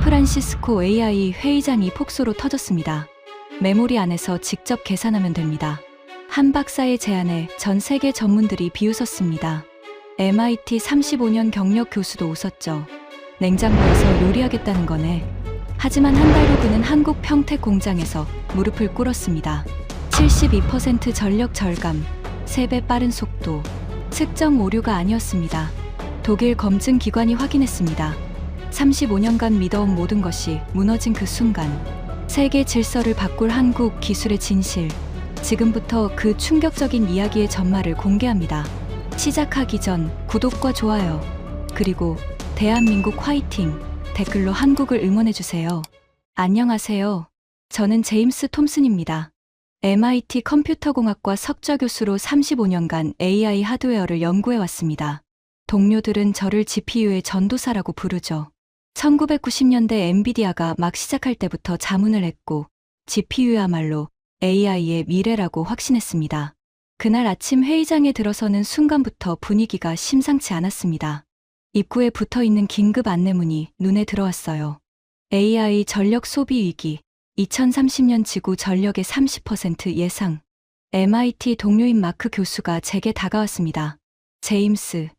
샌프란시스코 AI 회의장이 폭소로 터졌습니다. 메모리 안에서 직접 계산하면 됩니다. 한 박사의 제안에 전 세계 전문들이 비웃었습니다. MIT 35년 경력 교수도 웃었죠. 냉장고에서 요리하겠다는 거네. 하지만 한 달 후 그는 한국 평택 공장에서 무릎을 꿇었습니다. 72% 전력 절감, 3배 빠른 속도, 측정 오류가 아니었습니다. 독일 검증 기관이 확인했습니다. 35년간 믿어온 모든 것이 무너진 그 순간, 세계 질서를 바꿀 한국 기술의 진실, 지금부터 그 충격적인 이야기의 전말을 공개합니다. 시작하기 전 구독과 좋아요, 그리고 대한민국 화이팅! 댓글로 한국을 응원해주세요. 안녕하세요. 저는 제임스 톰슨입니다. MIT 컴퓨터공학과 석좌 교수로 35년간 AI 하드웨어를 연구해왔습니다. 동료들은 저를 GPU의 전도사라고 부르죠. 1990년대 엔비디아가 막 시작할 때부터 자문을 했고 GPU야말로 AI의 미래라고 확신했습니다. 그날 아침 회의장에 들어서는 순간부터 분위기가 심상치 않았습니다. 입구에 붙어있는 긴급 안내문이 눈에 들어왔어요. AI 전력 소비 위기, 2030년 지구 전력의 30% 예상. MIT 동료인 마크 교수가 제게 다가왔습니다. 제임스,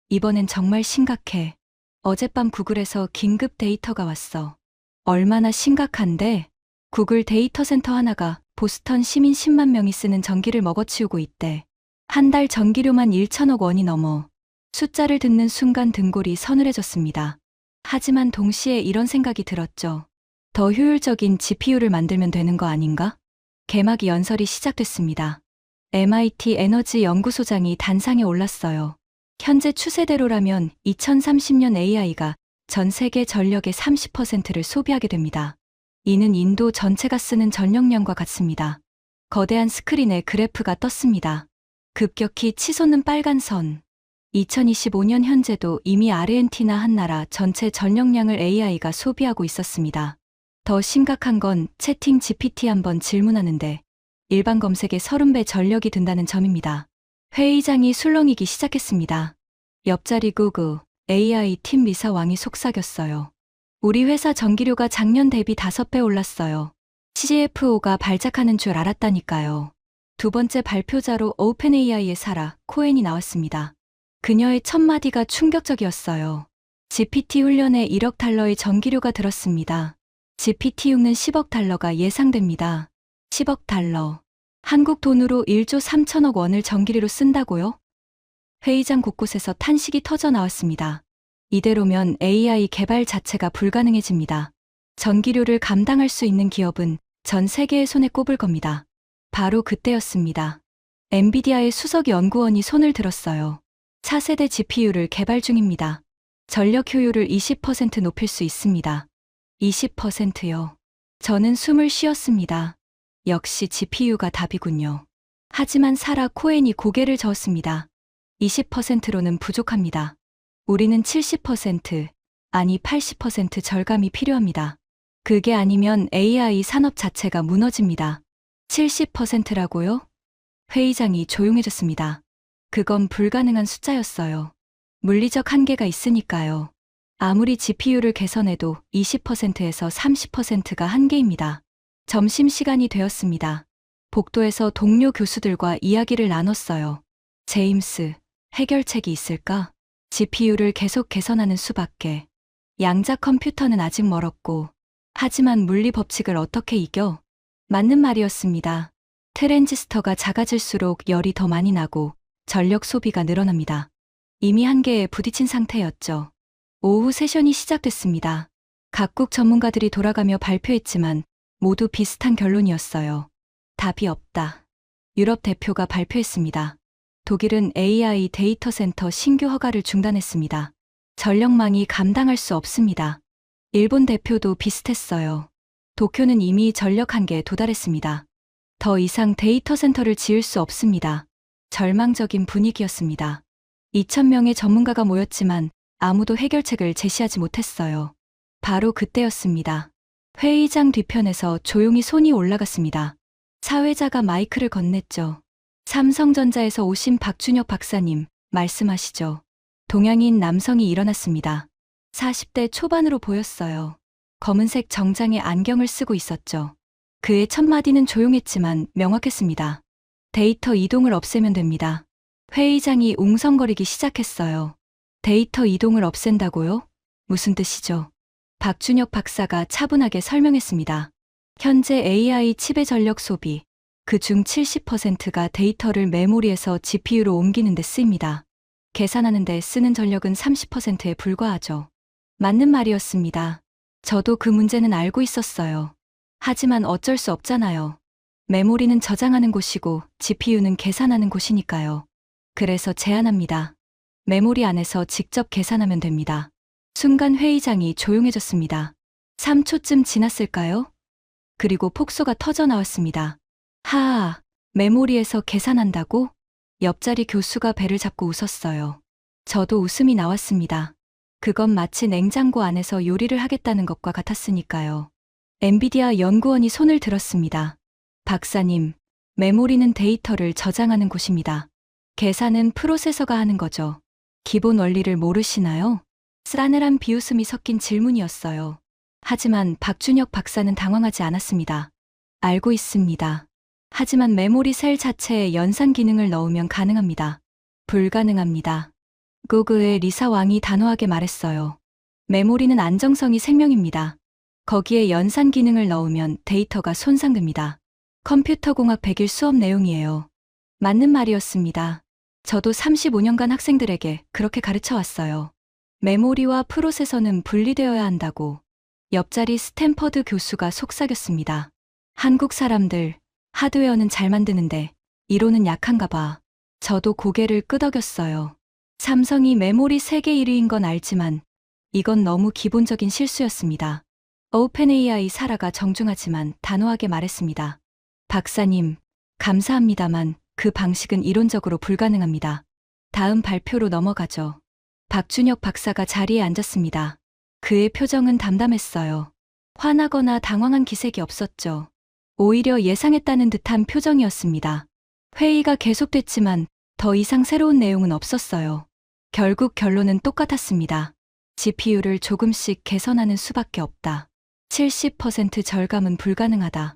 이번엔 정말 심각해. 어젯밤 구글에서 긴급 데이터가 왔어. 얼마나 심각한데? 구글 데이터 센터 하나가 보스턴 시민 10만 명이 쓰는 전기를 먹어치우고 있대. 한 달 전기료만 1천억 원이 넘어. 숫자를 듣는 순간 등골이 서늘해졌습니다. 하지만 동시에 이런 생각이 들었죠. 더 효율적인 GPU를 만들면 되는 거 아닌가? 개막 연설이 시작됐습니다. MIT 에너지 연구소장이 단상에 올랐어요. 현재 추세대로라면 2030년 AI가 전 세계 전력의 30%를 소비하게 됩니다. 이는 인도 전체가 쓰는 전력량과 같습니다. 거대한 스크린에 그래프가 떴습니다. 급격히 치솟는 빨간 선. 2025년 현재도 이미 아르헨티나 한 나라 전체 전력량을 AI가 소비하고 있었습니다. 더 심각한 건 채팅 GPT 한번 질문하는데 일반 검색에 30배 전력이 든다는 점입니다. 회의장이 술렁이기 시작했습니다. 옆자리 구글 AI 팀 리사왕이 속삭였어요. 우리 회사 전기료가 작년 대비 5배 올랐어요. CFO가 발작하는 줄 알았다니까요. 두 번째 발표자로 오픈AI의 사라 코엔이 나왔습니다. 그녀의 첫 마디가 충격적이었어요. GPT 훈련에 1억 달러의 전기료가 들었습니다. GPT-6는 10억 달러가 예상됩니다. 10억 달러. 한국 돈으로 1조 3천억 원을 전기료로 쓴다고요? 회의장 곳곳에서 탄식이 터져 나왔습니다. 이대로면 AI 개발 자체가 불가능해집니다. 전기료를 감당할 수 있는 기업은 전 세계의 손에 꼽을 겁니다. 바로 그때였습니다. 엔비디아의 수석 연구원이 손을 들었어요. 차세대 GPU를 개발 중입니다. 전력 효율을 20% 높일 수 있습니다. 20%요. 저는 숨을 쉬었습니다. 역시 GPU가 답이군요. 하지만 사라 코엔이 고개를 저었습니다. 20%로는 부족합니다. 우리는 70%, 아니 80% 절감이 필요합니다. 그게 아니면 AI 산업 자체가 무너집니다. 70%라고요? 회의장이 조용해졌습니다. 그건 불가능한 숫자였어요. 물리적 한계가 있으니까요. 아무리 GPU를 개선해도 20%에서 30%가 한계입니다. 점심시간이 되었습니다. 복도에서 동료 교수들과 이야기를 나눴어요. 제임스, 해결책이 있을까? GPU를 계속 개선하는 수밖에. 양자 컴퓨터는 아직 멀었고, 하지만 물리 법칙을 어떻게 이겨? 맞는 말이었습니다. 트랜지스터가 작아질수록 열이 더 많이 나고 전력 소비가 늘어납니다. 이미 한계에 부딪힌 상태였죠. 오후 세션이 시작됐습니다. 각국 전문가들이 돌아가며 발표했지만 모두 비슷한 결론이었어요. 답이 없다. 유럽 대표가 발표했습니다. 독일은 AI 데이터 센터 신규 허가를 중단했습니다. 전력망이 감당할 수 없습니다. 일본 대표도 비슷했어요. 도쿄는 이미 전력 한계에 도달했습니다. 더 이상 데이터 센터를 지을 수 없습니다. 절망적인 분위기였습니다. 2,000명의 전문가가 모였지만 아무도 해결책을 제시하지 못했어요. 바로 그때였습니다. 회의장 뒤편에서 조용히 손이 올라갔습니다. 사회자가 마이크를 건넸죠. 삼성전자에서 오신 박준혁 박사님, 말씀하시죠. 동양인 남성이 일어났습니다. 40대 초반으로 보였어요. 검은색 정장에 안경을 쓰고 있었죠. 그의 첫 마디는 조용했지만 명확했습니다. 데이터 이동을 없애면 됩니다. 회의장이 웅성거리기 시작했어요. 데이터 이동을 없앤다고요? 무슨 뜻이죠? 박준혁 박사가 차분하게 설명했습니다. 현재 AI 칩의 전력 소비, 그중 70%가 데이터를 메모리에서 GPU로 옮기는 데 쓰입니다. 계산하는 데 쓰는 전력은 30%에 불과하죠. 맞는 말이었습니다. 저도 그 문제는 알고 있었어요. 하지만 어쩔 수 없잖아요. 메모리는 저장하는 곳이고 GPU는 계산하는 곳이니까요. 그래서 제안합니다. 메모리 안에서 직접 계산하면 됩니다. 순간 회의장이 조용해졌습니다. 3초쯤 지났을까요? 그리고 폭소가 터져 나왔습니다. 하아, 메모리에서 계산한다고? 옆자리 교수가 배를 잡고 웃었어요. 저도 웃음이 나왔습니다. 그건 마치 냉장고 안에서 요리를 하겠다는 것과 같았으니까요. 엔비디아 연구원이 손을 들었습니다. 박사님, 메모리는 데이터를 저장하는 곳입니다. 계산은 프로세서가 하는 거죠. 기본 원리를 모르시나요? 싸늘한 비웃음이 섞인 질문이었어요. 하지만 박준혁 박사는 당황하지 않았습니다. 알고 있습니다. 하지만 메모리 셀 자체에 연산 기능을 넣으면 가능합니다. 불가능합니다. 구글의 리사 왕이 단호하게 말했어요. 메모리는 안정성이 생명입니다. 거기에 연산 기능을 넣으면 데이터가 손상됩니다. 컴퓨터공학 100일 수업 내용이에요. 맞는 말이었습니다. 저도 35년간 학생들에게 그렇게 가르쳐 왔어요. 메모리와 프로세서는 분리되어야 한다고. 옆자리 스탠퍼드 교수가 속삭였습니다. 한국 사람들, 하드웨어는 잘 만드는데 이론은 약한가 봐. 저도 고개를 끄덕였어요. 삼성이 메모리 세계 1위인 건 알지만 이건 너무 기본적인 실수였습니다. 오펜AI 사라가 정중하지만 단호하게 말했습니다. 박사님, 감사합니다만 그 방식은 이론적으로 불가능합니다. 다음 발표로 넘어가죠. 박준혁 박사가 자리에 앉았습니다. 그의 표정은 담담했어요. 화나거나 당황한 기색이 없었죠. 오히려 예상했다는 듯한 표정이었습니다. 회의가 계속됐지만 더 이상 새로운 내용은 없었어요. 결국 결론은 똑같았습니다. GPU를 조금씩 개선하는 수밖에 없다. 70% 절감은 불가능하다.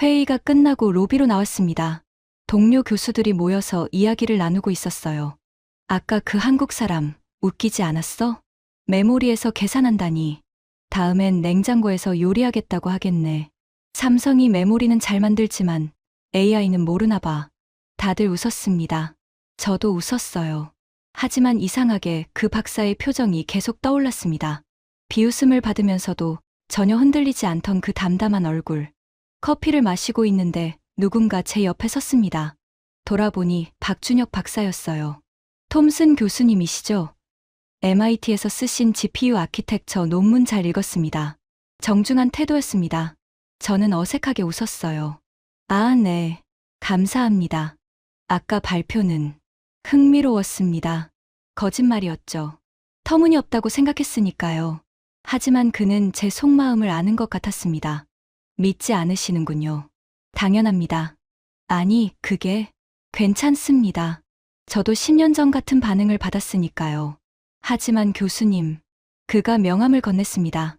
회의가 끝나고 로비로 나왔습니다. 동료 교수들이 모여서 이야기를 나누고 있었어요. 아까 그 한국 사람, 웃기지 않았어? 메모리에서 계산한다니. 다음엔 냉장고에서 요리하겠다고 하겠네. 삼성이 메모리는 잘 만들지만 AI는 모르나 봐. 다들 웃었습니다. 저도 웃었어요. 하지만 이상하게 그 박사의 표정이 계속 떠올랐습니다. 비웃음을 받으면서도 전혀 흔들리지 않던 그 담담한 얼굴. 커피를 마시고 있는데 누군가 제 옆에 섰습니다. 돌아보니 박준혁 박사였어요. 톰슨 교수님이시죠? MIT에서 쓰신 GPU 아키텍처 논문 잘 읽었습니다. 정중한 태도였습니다. 저는 어색하게 웃었어요. 아, 네. 감사합니다. 아까 발표는 흥미로웠습니다. 거짓말이었죠. 터무니없다고 생각했으니까요. 하지만 그는 제 속마음을 아는 것 같았습니다. 믿지 않으시는군요. 당연합니다. 아니, 그게 괜찮습니다. 저도 10년 전 같은 반응을 받았으니까요. 하지만 교수님, 그가 명함을 건넸습니다.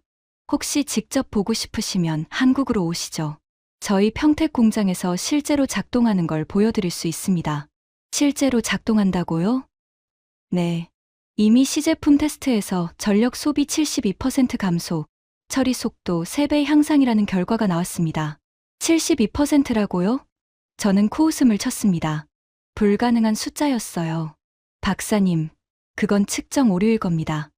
혹시 직접 보고 싶으시면 한국으로 오시죠. 저희 평택 공장에서 실제로 작동하는 걸 보여드릴 수 있습니다. 실제로 작동한다고요? 네. 이미 시제품 테스트에서 전력 소비 72% 감소, 처리 속도 3배 향상이라는 결과가 나왔습니다. 72%라고요? 저는 코웃음을 쳤습니다. 불가능한 숫자였어요. 박사님, 그건 측정 오류일 겁니다.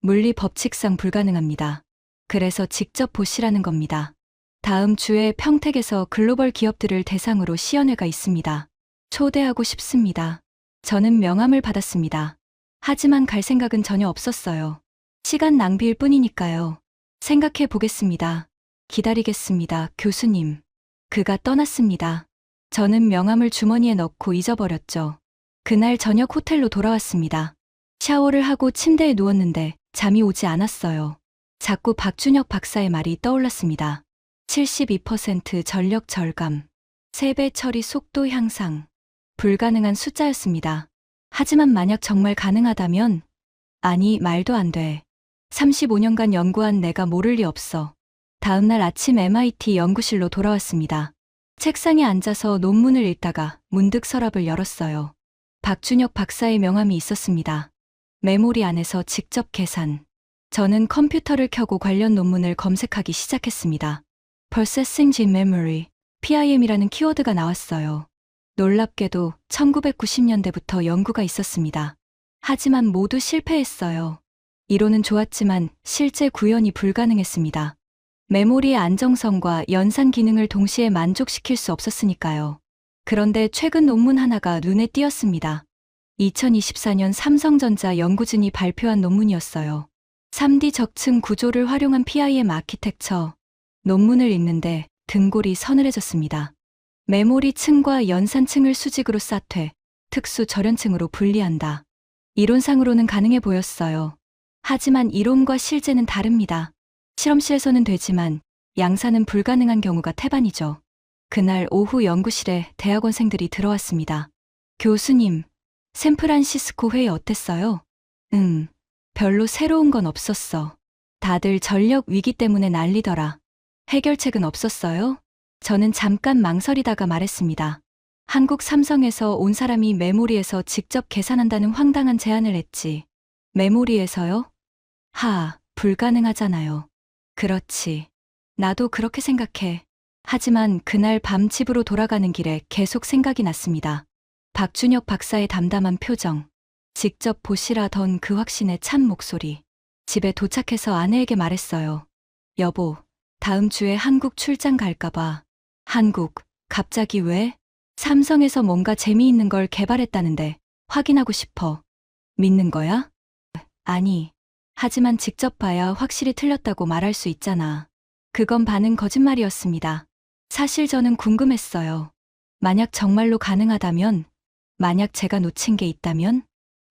물리 법칙상 불가능합니다. 그래서 직접 보시라는 겁니다. 다음 주에 평택에서 글로벌 기업들을 대상으로 시연회가 있습니다. 초대하고 싶습니다. 저는 명함을 받았습니다. 하지만 갈 생각은 전혀 없었어요. 시간 낭비일 뿐이니까요. 생각해 보겠습니다. 기다리겠습니다, 교수님. 그가 떠났습니다. 저는 명함을 주머니에 넣고 잊어버렸죠. 그날 저녁 호텔로 돌아왔습니다. 샤워를 하고 침대에 누웠는데 잠이 오지 않았어요. 자꾸 박준혁 박사의 말이 떠올랐습니다. 72% 전력 절감, 3배 처리 속도 향상. 불가능한 숫자였습니다. 하지만 만약 정말 가능하다면, 아니, 말도 안 돼. 35년간 연구한 내가 모를 리 없어. 다음날 아침 MIT 연구실로 돌아왔습니다. 책상에 앉아서 논문을 읽다가 문득 서랍을 열었어요. 박준혁 박사의 명함이 있었습니다. 메모리 안에서 직접 계산. 저는 컴퓨터를 켜고 관련 논문을 검색하기 시작했습니다. Processing in Memory, PIM이라는 키워드가 나왔어요. 놀랍게도 1990년대부터 연구가 있었습니다. 하지만 모두 실패했어요. 이론은 좋았지만 실제 구현이 불가능했습니다. 메모리의 안정성과 연산 기능을 동시에 만족시킬 수 없었으니까요. 그런데 최근 논문 하나가 눈에 띄었습니다. 2024년 삼성전자 연구진이 발표한 논문이었어요. 3D 적층 구조를 활용한 PIM 아키텍처. 논문을 읽는데 등골이 서늘해졌습니다. 메모리 층과 연산 층을 수직으로 쌓되 특수 절연층으로 분리한다. 이론상으로는 가능해 보였어요. 하지만 이론과 실제는 다릅니다. 실험실에서는 되지만 양산은 불가능한 경우가 태반이죠. 그날 오후 연구실에 대학원생들이 들어왔습니다. 교수님, 샌프란시스코 회의 어땠어요? 별로 새로운 건 없었어. 다들 전력 위기 때문에 난리더라. 해결책은 없었어요? 저는 잠깐 망설이다가 말했습니다. 한국 삼성에서 온 사람이 메모리에서 직접 계산한다는 황당한 제안을 했지. 메모리에서요? 불가능하잖아요. 그렇지. 나도 그렇게 생각해. 하지만 그날 밤 집으로 돌아가는 길에 계속 생각이 났습니다. 박준혁 박사의 담담한 표정. 직접 보시라던 그 확신의 찬 목소리. 집에 도착해서 아내에게 말했어요. 여보, 다음 주에 한국 출장 갈까봐. 한국, 갑자기 왜? 삼성에서 뭔가 재미있는 걸 개발했다는데 확인하고 싶어. 믿는 거야? 아니. 하지만 직접 봐야 확실히 틀렸다고 말할 수 있잖아. 그건 반은 거짓말이었습니다. 사실 저는 궁금했어요. 만약 정말로 가능하다면? 만약 제가 놓친 게 있다면?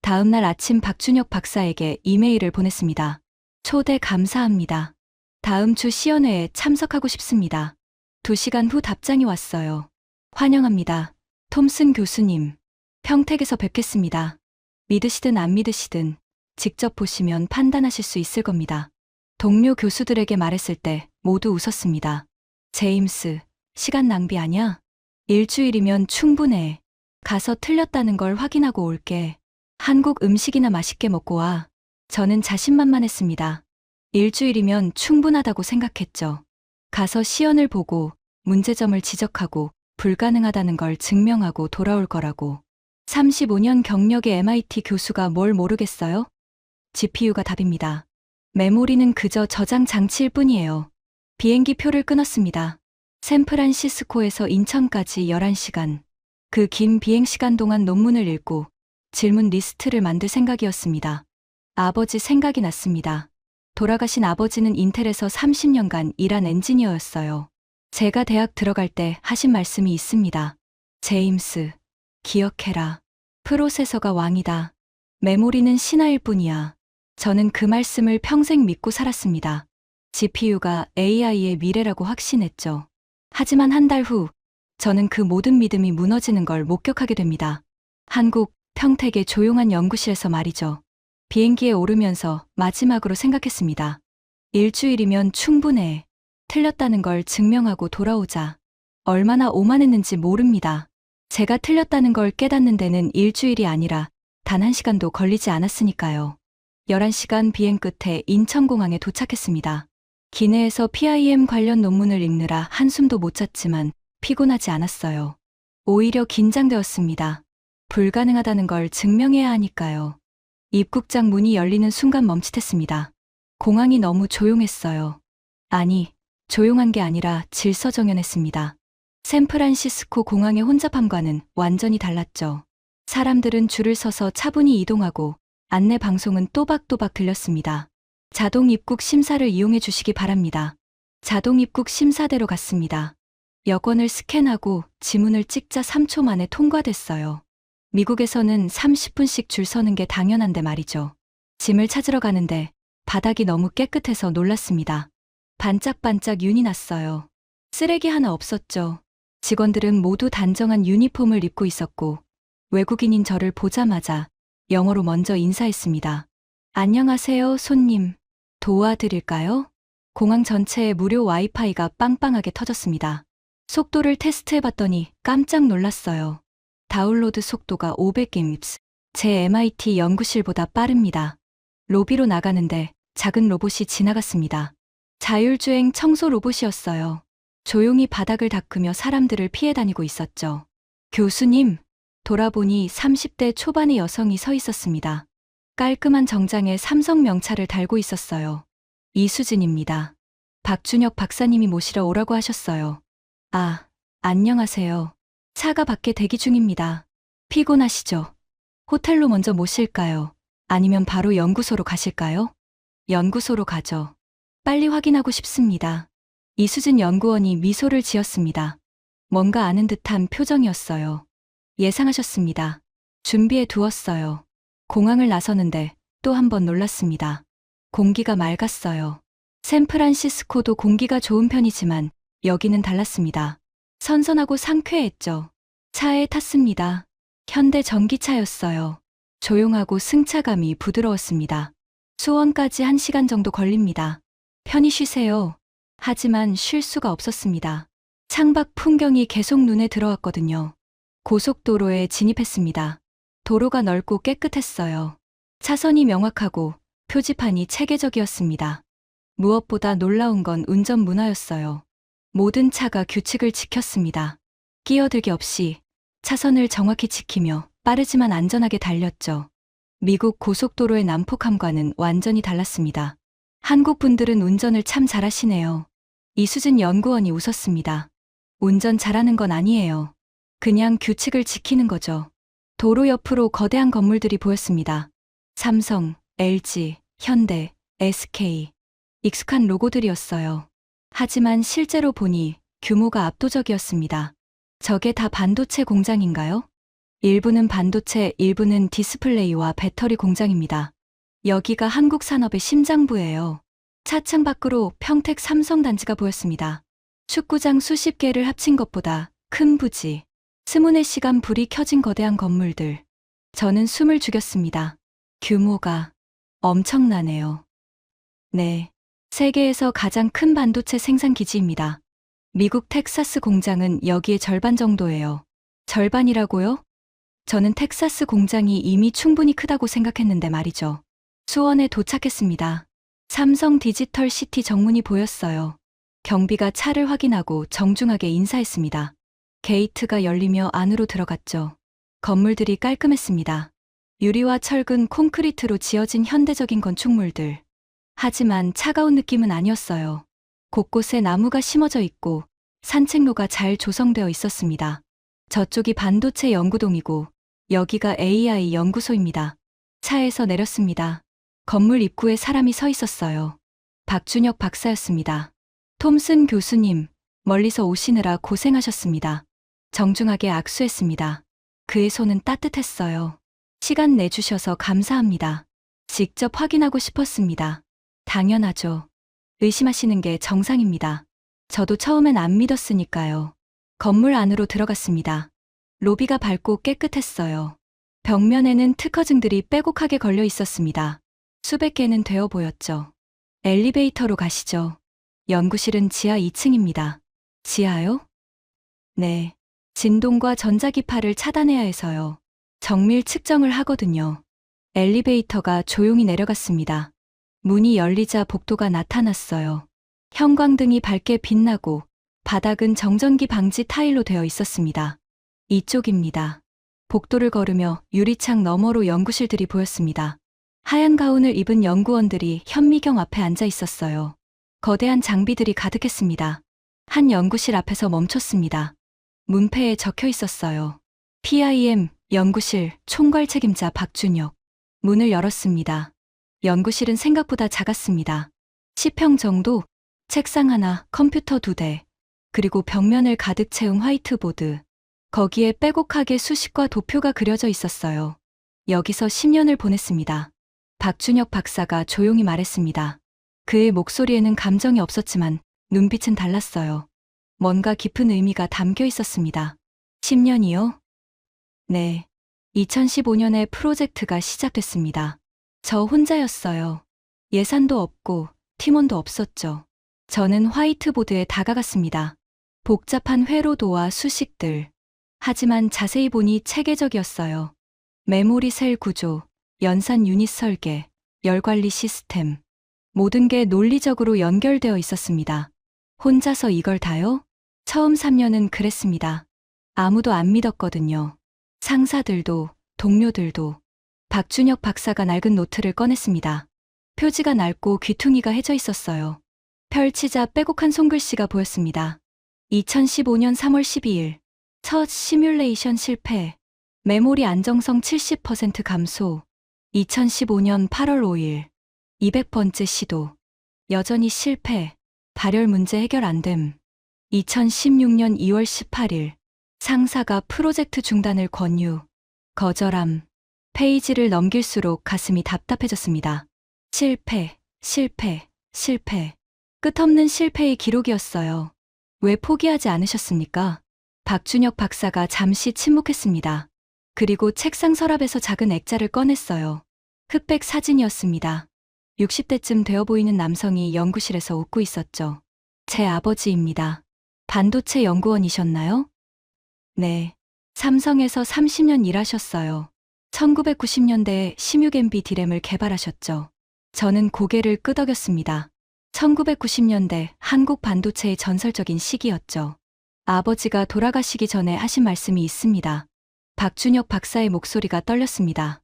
다음날 아침 박준혁 박사에게 이메일을 보냈습니다. 초대 감사합니다. 다음 주 시연회에 참석하고 싶습니다. 2시간 후 답장이 왔어요. 환영합니다. 톰슨 교수님. 평택에서 뵙겠습니다. 믿으시든 안 믿으시든 직접 보시면 판단하실 수 있을 겁니다. 동료 교수들에게 말했을 때 모두 웃었습니다. 제임스, 시간 낭비 아냐? 일주일이면 충분해. 가서 틀렸다는 걸 확인하고 올게. 한국 음식이나 맛있게 먹고 와. 저는 자신만만했습니다. 일주일이면 충분하다고 생각했죠. 가서 시연을 보고 문제점을 지적하고 불가능하다는 걸 증명하고 돌아올 거라고. 35년 경력의 MIT 교수가 뭘 모르겠어요? GPU가 답입니다. 메모리는 그저 저장 장치일 뿐이에요. 비행기 표를 끊었습니다. 샌프란시스코에서 인천까지 11시간. 그 긴 비행시간 동안 논문을 읽고 질문 리스트를 만들 생각이었습니다. 아버지 생각이 났습니다. 돌아가신 아버지는 인텔에서 30년간 일한 엔지니어였어요. 제가 대학 들어갈 때 하신 말씀이 있습니다. 제임스, 기억해라. 프로세서가 왕이다. 메모리는 신하일 뿐이야. 저는 그 말씀을 평생 믿고 살았습니다. GPU가 AI의 미래라고 확신했죠. 하지만 한 달 후, 저는 그 모든 믿음이 무너지는 걸 목격하게 됩니다. 한국, 평택의 조용한 연구실에서 말이죠. 비행기에 오르면서 마지막으로 생각했습니다. 일주일이면 충분해. 틀렸다는 걸 증명하고 돌아오자. 얼마나 오만했는지 모릅니다. 제가 틀렸다는 걸 깨닫는 데는 일주일이 아니라 단 1시간도 걸리지 않았으니까요. 11시간 비행 끝에 인천공항에 도착했습니다. 기내에서 PIM 관련 논문을 읽느라 한숨도 못 잤지만 피곤하지 않았어요. 오히려 긴장되었습니다. 불가능하다는 걸 증명해야 하니까요. 입국장 문이 열리는 순간 멈칫했습니다. 공항이 너무 조용했어요. 아니, 조용한 게 아니라 질서정연했습니다. 샌프란시스코 공항의 혼잡함과는 완전히 달랐죠. 사람들은 줄을 서서 차분히 이동하고 안내 방송은 또박또박 들렸습니다. 자동 입국 심사를 이용해 주시기 바랍니다. 자동 입국 심사대로 갔습니다. 여권을 스캔하고 지문을 찍자 3초 만에 통과됐어요. 미국에서는 30분씩 줄 서는 게 당연한데 말이죠. 짐을 찾으러 가는데 바닥이 너무 깨끗해서 놀랐습니다. 반짝반짝 윤이 났어요. 쓰레기 하나 없었죠. 직원들은 모두 단정한 유니폼을 입고 있었고 외국인인 저를 보자마자 영어로 먼저 인사했습니다. 안녕하세요, 손님. 도와드릴까요? 공항 전체에 무료 와이파이가 빵빵하게 터졌습니다. 속도를 테스트해봤더니 깜짝 놀랐어요. 다운로드 속도가 500Mbps. 제 MIT 연구실보다 빠릅니다. 로비로 나가는데 작은 로봇이 지나갔습니다. 자율주행 청소 로봇이었어요. 조용히 바닥을 닦으며 사람들을 피해 다니고 있었죠. 교수님, 돌아보니 30대 초반의 여성이 서 있었습니다. 깔끔한 정장에 삼성 명찰을 달고 있었어요. 이수진입니다. 박준혁 박사님이 모시러 오라고 하셨어요. 아, 안녕하세요. 차가 밖에 대기 중입니다. 피곤하시죠? 호텔로 먼저 모실까요? 아니면 바로 연구소로 가실까요? 연구소로 가죠. 빨리 확인하고 싶습니다. 이수진 연구원이 미소를 지었습니다. 뭔가 아는 듯한 표정이었어요. 예상하셨습니다. 준비해 두었어요. 공항을 나서는데 또 한 번 놀랐습니다. 공기가 맑았어요. 샌프란시스코도 공기가 좋은 편이지만 여기는 달랐습니다. 선선하고 상쾌했죠. 차에 탔습니다. 현대 전기차였어요. 조용하고 승차감이 부드러웠습니다. 수원까지 1시간 정도 걸립니다. 편히 쉬세요. 하지만 쉴 수가 없었습니다. 창밖 풍경이 계속 눈에 들어왔거든요. 고속도로에 진입했습니다. 도로가 넓고 깨끗했어요. 차선이 명확하고 표지판이 체계적이었습니다. 무엇보다 놀라운 건 운전 문화였어요. 모든 차가 규칙을 지켰습니다. 끼어들기 없이 차선을 정확히 지키며 빠르지만 안전하게 달렸죠. 미국 고속도로의 난폭함과는 완전히 달랐습니다. 한국 분들은 운전을 참 잘하시네요. 이수진 연구원이 웃었습니다. 운전 잘하는 건 아니에요. 그냥 규칙을 지키는 거죠. 도로 옆으로 거대한 건물들이 보였습니다. 삼성, LG, 현대, SK. 익숙한 로고들이었어요. 하지만 실제로 보니 규모가 압도적이었습니다. 저게 다 반도체 공장인가요? 일부는 반도체, 일부는 디스플레이와 배터리 공장입니다. 여기가 한국 산업의 심장부예요. 차창 밖으로 평택 삼성 단지가 보였습니다. 축구장 수십 개를 합친 것보다 큰 부지. 24시간 불이 켜진 거대한 건물들. 저는 숨을 죽였습니다. 규모가 엄청나네요. 네. 세계에서 가장 큰 반도체 생산 기지입니다. 미국 텍사스 공장은 여기의 절반 정도예요. 절반이라고요? 저는 텍사스 공장이 이미 충분히 크다고 생각했는데 말이죠. 수원에 도착했습니다. 삼성 디지털 시티 정문이 보였어요. 경비가 차를 확인하고 정중하게 인사했습니다. 게이트가 열리며 안으로 들어갔죠. 건물들이 깔끔했습니다. 유리와 철근, 콘크리트로 지어진 현대적인 건축물들. 하지만 차가운 느낌은 아니었어요. 곳곳에 나무가 심어져 있고 산책로가 잘 조성되어 있었습니다. 저쪽이 반도체 연구동이고 여기가 AI 연구소입니다. 차에서 내렸습니다. 건물 입구에 사람이 서 있었어요. 박준혁 박사였습니다. 톰슨 교수님, 멀리서 오시느라 고생하셨습니다. 정중하게 악수했습니다. 그의 손은 따뜻했어요. 시간 내주셔서 감사합니다. 직접 확인하고 싶었습니다. 당연하죠. 의심하시는 게 정상입니다. 저도 처음엔 안 믿었으니까요. 건물 안으로 들어갔습니다. 로비가 밝고 깨끗했어요. 벽면에는 특허증들이 빼곡하게 걸려 있었습니다. 수백 개는 되어 보였죠. 엘리베이터로 가시죠. 연구실은 지하 2층입니다. 지하요? 네. 진동과 전자기파를 차단해야 해서요. 정밀 측정을 하거든요. 엘리베이터가 조용히 내려갔습니다. 문이 열리자 복도가 나타났어요. 형광등이 밝게 빛나고 바닥은 정전기 방지 타일로 되어 있었습니다. 이쪽입니다. 복도를 걸으며 유리창 너머로 연구실들이 보였습니다. 하얀 가운을 입은 연구원들이 현미경 앞에 앉아 있었어요. 거대한 장비들이 가득했습니다. 한 연구실 앞에서 멈췄습니다. 문패에 적혀 있었어요. PIM 연구실 총괄 책임자 박준혁. 문을 열었습니다. 연구실은 생각보다 작았습니다. 10평 정도, 책상 하나, 컴퓨터 2대, 그리고 벽면을 가득 채운 화이트보드. 거기에 빼곡하게 수식과 도표가 그려져 있었어요. 여기서 10년을 보냈습니다. 박준혁 박사가 조용히 말했습니다. 그의 목소리에는 감정이 없었지만 눈빛은 달랐어요. 뭔가 깊은 의미가 담겨 있었습니다. 10년이요? 네. 2015년에 프로젝트가 시작됐습니다. 저 혼자였어요. 예산도 없고 팀원도 없었죠. 저는 화이트보드에 다가갔습니다. 복잡한 회로도와 수식들. 하지만 자세히 보니 체계적이었어요. 메모리 셀 구조, 연산 유닛 설계, 열관리 시스템. 모든 게 논리적으로 연결되어 있었습니다. 혼자서 이걸 다요? 처음 3년은 그랬습니다. 아무도 안 믿었거든요. 상사들도, 동료들도. 박준혁 박사가 낡은 노트를 꺼냈습니다. 표지가 낡고 귀퉁이가 해져 있었어요. 펼치자 빼곡한 손글씨가 보였습니다. 2015년 3월 12일. 첫 시뮬레이션 실패. 메모리 안정성 70% 감소. 2015년 8월 5일. 200번째 시도. 여전히 실패. 발열 문제 해결 안 됨. 2016년 2월 18일. 상사가 프로젝트 중단을 권유. 거절함. 페이지를 넘길수록 가슴이 답답해졌습니다. 실패, 실패, 실패. 끝없는 실패의 기록이었어요. 왜 포기하지 않으셨습니까? 박준혁 박사가 잠시 침묵했습니다. 그리고 책상 서랍에서 작은 액자를 꺼냈어요. 흑백 사진이었습니다. 60대쯤 되어 보이는 남성이 연구실에서 웃고 있었죠. 제 아버지입니다. 반도체 연구원이셨나요? 네. 삼성에서 30년 일하셨어요. 1990년대에 16MB 디램을 개발하셨죠. 저는 고개를 끄덕였습니다. 1990년대 한국 반도체의 전설적인 시기였죠. 아버지가 돌아가시기 전에 하신 말씀이 있습니다. 박준혁 박사의 목소리가 떨렸습니다.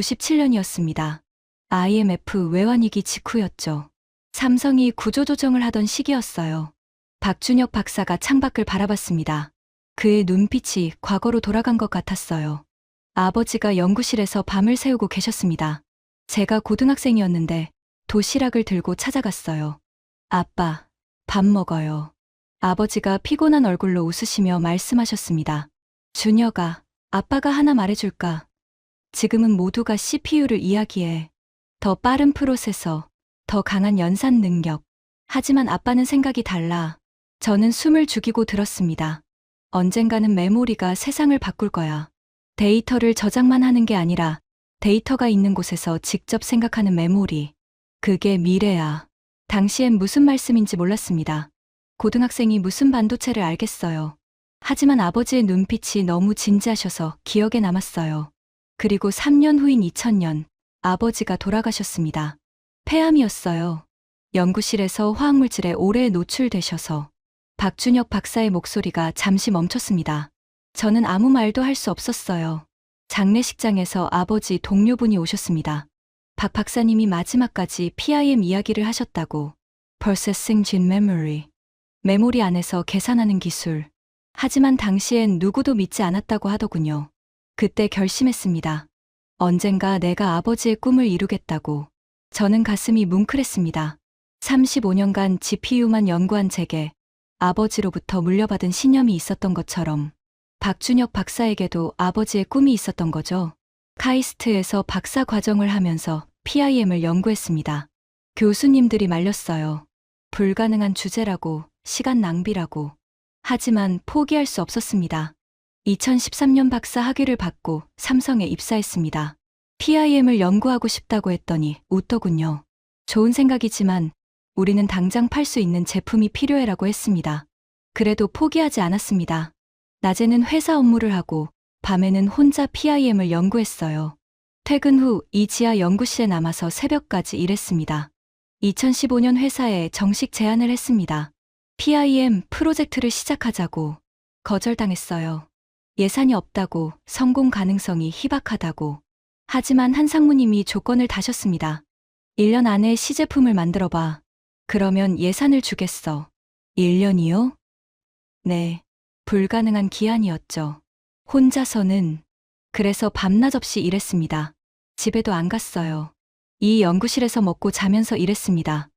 1997년이었습니다. IMF 외환위기 직후였죠. 삼성이 구조조정을 하던 시기였어요. 박준혁 박사가 창밖을 바라봤습니다. 그의 눈빛이 과거로 돌아간 것 같았어요. 아버지가 연구실에서 밤을 새우고 계셨습니다. 제가 고등학생이었는데 도시락을 들고 찾아갔어요. 아빠, 밥 먹어요. 아버지가 피곤한 얼굴로 웃으시며 말씀하셨습니다. 준혁아, 아빠가 하나 말해줄까? 지금은 모두가 CPU를 이야기해. 더 빠른 프로세서, 더 강한 연산 능력. 하지만 아빠는 생각이 달라. 저는 숨을 죽이고 들었습니다. 언젠가는 메모리가 세상을 바꿀 거야. 데이터를 저장만 하는 게 아니라 데이터가 있는 곳에서 직접 생각하는 메모리. 그게 미래야. 당시엔 무슨 말씀인지 몰랐습니다. 고등학생이 무슨 반도체를 알겠어요. 하지만 아버지의 눈빛이 너무 진지하셔서 기억에 남았어요. 그리고 3년 후인 2000년, 아버지가 돌아가셨습니다. 폐암이었어요. 연구실에서 화학물질에 오래 노출되셔서. 박준혁 박사의 목소리가 잠시 멈췄습니다. 저는 아무 말도 할 수 없었어요. 장례식장에서 아버지 동료분이 오셨습니다. 박 박사님이 마지막까지 PIM 이야기를 하셨다고. Processing Gene Memory. 메모리 안에서 계산하는 기술. 하지만 당시엔 누구도 믿지 않았다고 하더군요. 그때 결심했습니다. 언젠가 내가 아버지의 꿈을 이루겠다고. 저는 가슴이 뭉클했습니다. 35년간 GPU만 연구한 제게 아버지로부터 물려받은 신념이 있었던 것처럼 박준혁 박사에게도 아버지의 꿈이 있었던 거죠. 카이스트에서 박사 과정을 하면서 PIM을 연구했습니다. 교수님들이 말렸어요. 불가능한 주제라고, 시간 낭비라고. 하지만 포기할 수 없었습니다. 2013년 박사 학위를 받고 삼성에 입사했습니다. PIM을 연구하고 싶다고 했더니 웃더군요. 좋은 생각이지만 우리는 당장 팔 수 있는 제품이 필요해라고 했습니다. 그래도 포기하지 않았습니다. 낮에는 회사 업무를 하고 밤에는 혼자 PIM을 연구했어요. 퇴근 후 이 지하 연구실에 남아서 새벽까지 일했습니다. 2015년 회사에 정식 제안을 했습니다. PIM 프로젝트를 시작하자고. 거절당했어요. 예산이 없다고, 성공 가능성이 희박하다고. 하지만 한 상무님이 조건을 다셨습니다. 1년 안에 시제품을 만들어봐. 그러면 예산을 주겠어. 1년이요? 네. 불가능한 기한이었죠. 혼자서는. 그래서 밤낮 없이 일했습니다. 집에도 안 갔어요. 이 연구실에서 먹고 자면서 일했습니다.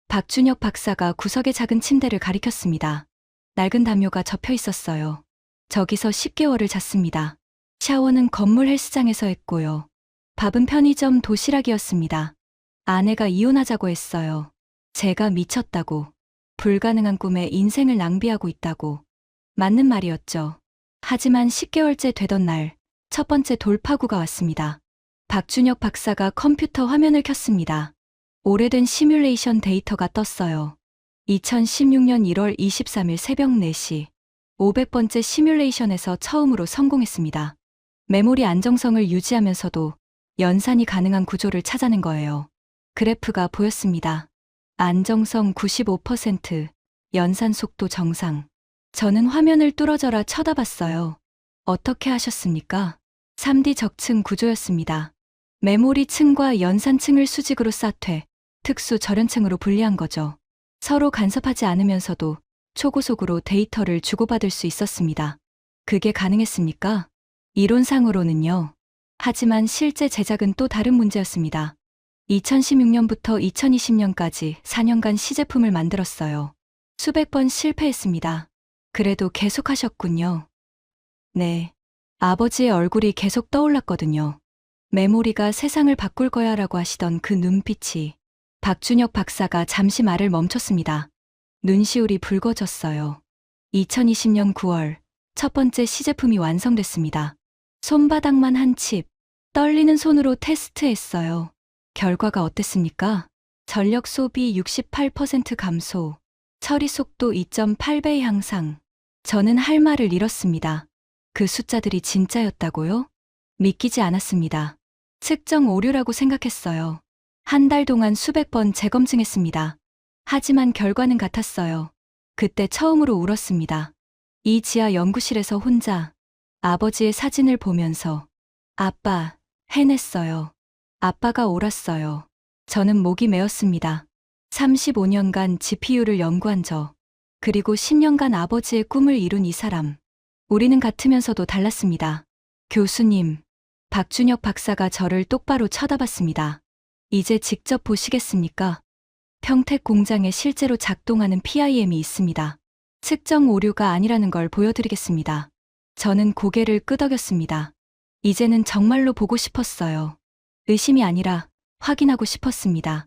박준혁 박사가 구석의 작은 침대를 가리켰습니다. 낡은 담요가 접혀 있었어요. 저기서 10개월을 잤습니다. 샤워는 건물 헬스장에서 했고요. 밥은 편의점 도시락이었습니다. 아내가 이혼하자고 했어요. 제가 미쳤다고. 불가능한 꿈에 인생을 낭비하고 있다고. 맞는 말이었죠. 하지만 10개월째 되던 날, 첫 번째 돌파구가 왔습니다. 박준혁 박사가 컴퓨터 화면을 켰습니다. 오래된 시뮬레이션 데이터가 떴어요. 2016년 1월 23일 새벽 4시 500번째 시뮬레이션에서 처음으로 성공했습니다. 메모리 안정성을 유지하면서도 연산이 가능한 구조를 찾아낸 거예요. 그래프가 보였습니다. 안정성 95%, 연산 속도 정상. 저는 화면을 뚫어져라 쳐다봤어요. 어떻게 하셨습니까? 3D 적층 구조였습니다. 메모리 층과 연산 층을 수직으로 쌓되 특수 절연층으로 분리한 거죠. 서로 간섭하지 않으면서도 초고속으로 데이터를 주고받을 수 있었습니다. 그게 가능했습니까? 이론상으로는요. 하지만 실제 제작은 또 다른 문제였습니다. 2016년부터 2020년까지 4년간 시제품을 만들었어요. 수백 번 실패했습니다. 그래도 계속하셨군요. 네. 아버지의 얼굴이 계속 떠올랐거든요. 메모리가 세상을 바꿀 거야 라고 하시던 그 눈빛이. 박준혁 박사가 잠시 말을 멈췄습니다. 눈시울이 붉어졌어요. 2020년 9월 첫 번째 시제품이 완성됐습니다. 손바닥만 한 칩, 떨리는 손으로 테스트했어요. 결과가 어땠습니까? 전력 소비 68% 감소, 처리 속도 2.8배 향상. 저는 할 말을 잃었습니다. 그 숫자들이 진짜였다고요? 믿기지 않았습니다. 측정 오류라고 생각했어요. 한 달 동안 수백 번 재검증했습니다. 하지만 결과는 같았어요. 그때 처음으로 울었습니다. 이 지하 연구실에서 혼자 아버지의 사진을 보면서 아빠, 해냈어요. 아빠가 옳았어요. 저는 목이 메었습니다. 35년간 GPU를 연구한 저, 그리고 10년간 아버지의 꿈을 이룬 이 사람. 우리는 같으면서도 달랐습니다. 교수님, 박준혁 박사가 저를 똑바로 쳐다봤습니다. 이제 직접 보시겠습니까? 평택 공장에 실제로 작동하는 PIM이 있습니다. 측정 오류가 아니라는 걸 보여드리겠습니다. 저는 고개를 끄덕였습니다. 이제는 정말로 보고 싶었어요. 의심이 아니라 확인하고 싶었습니다.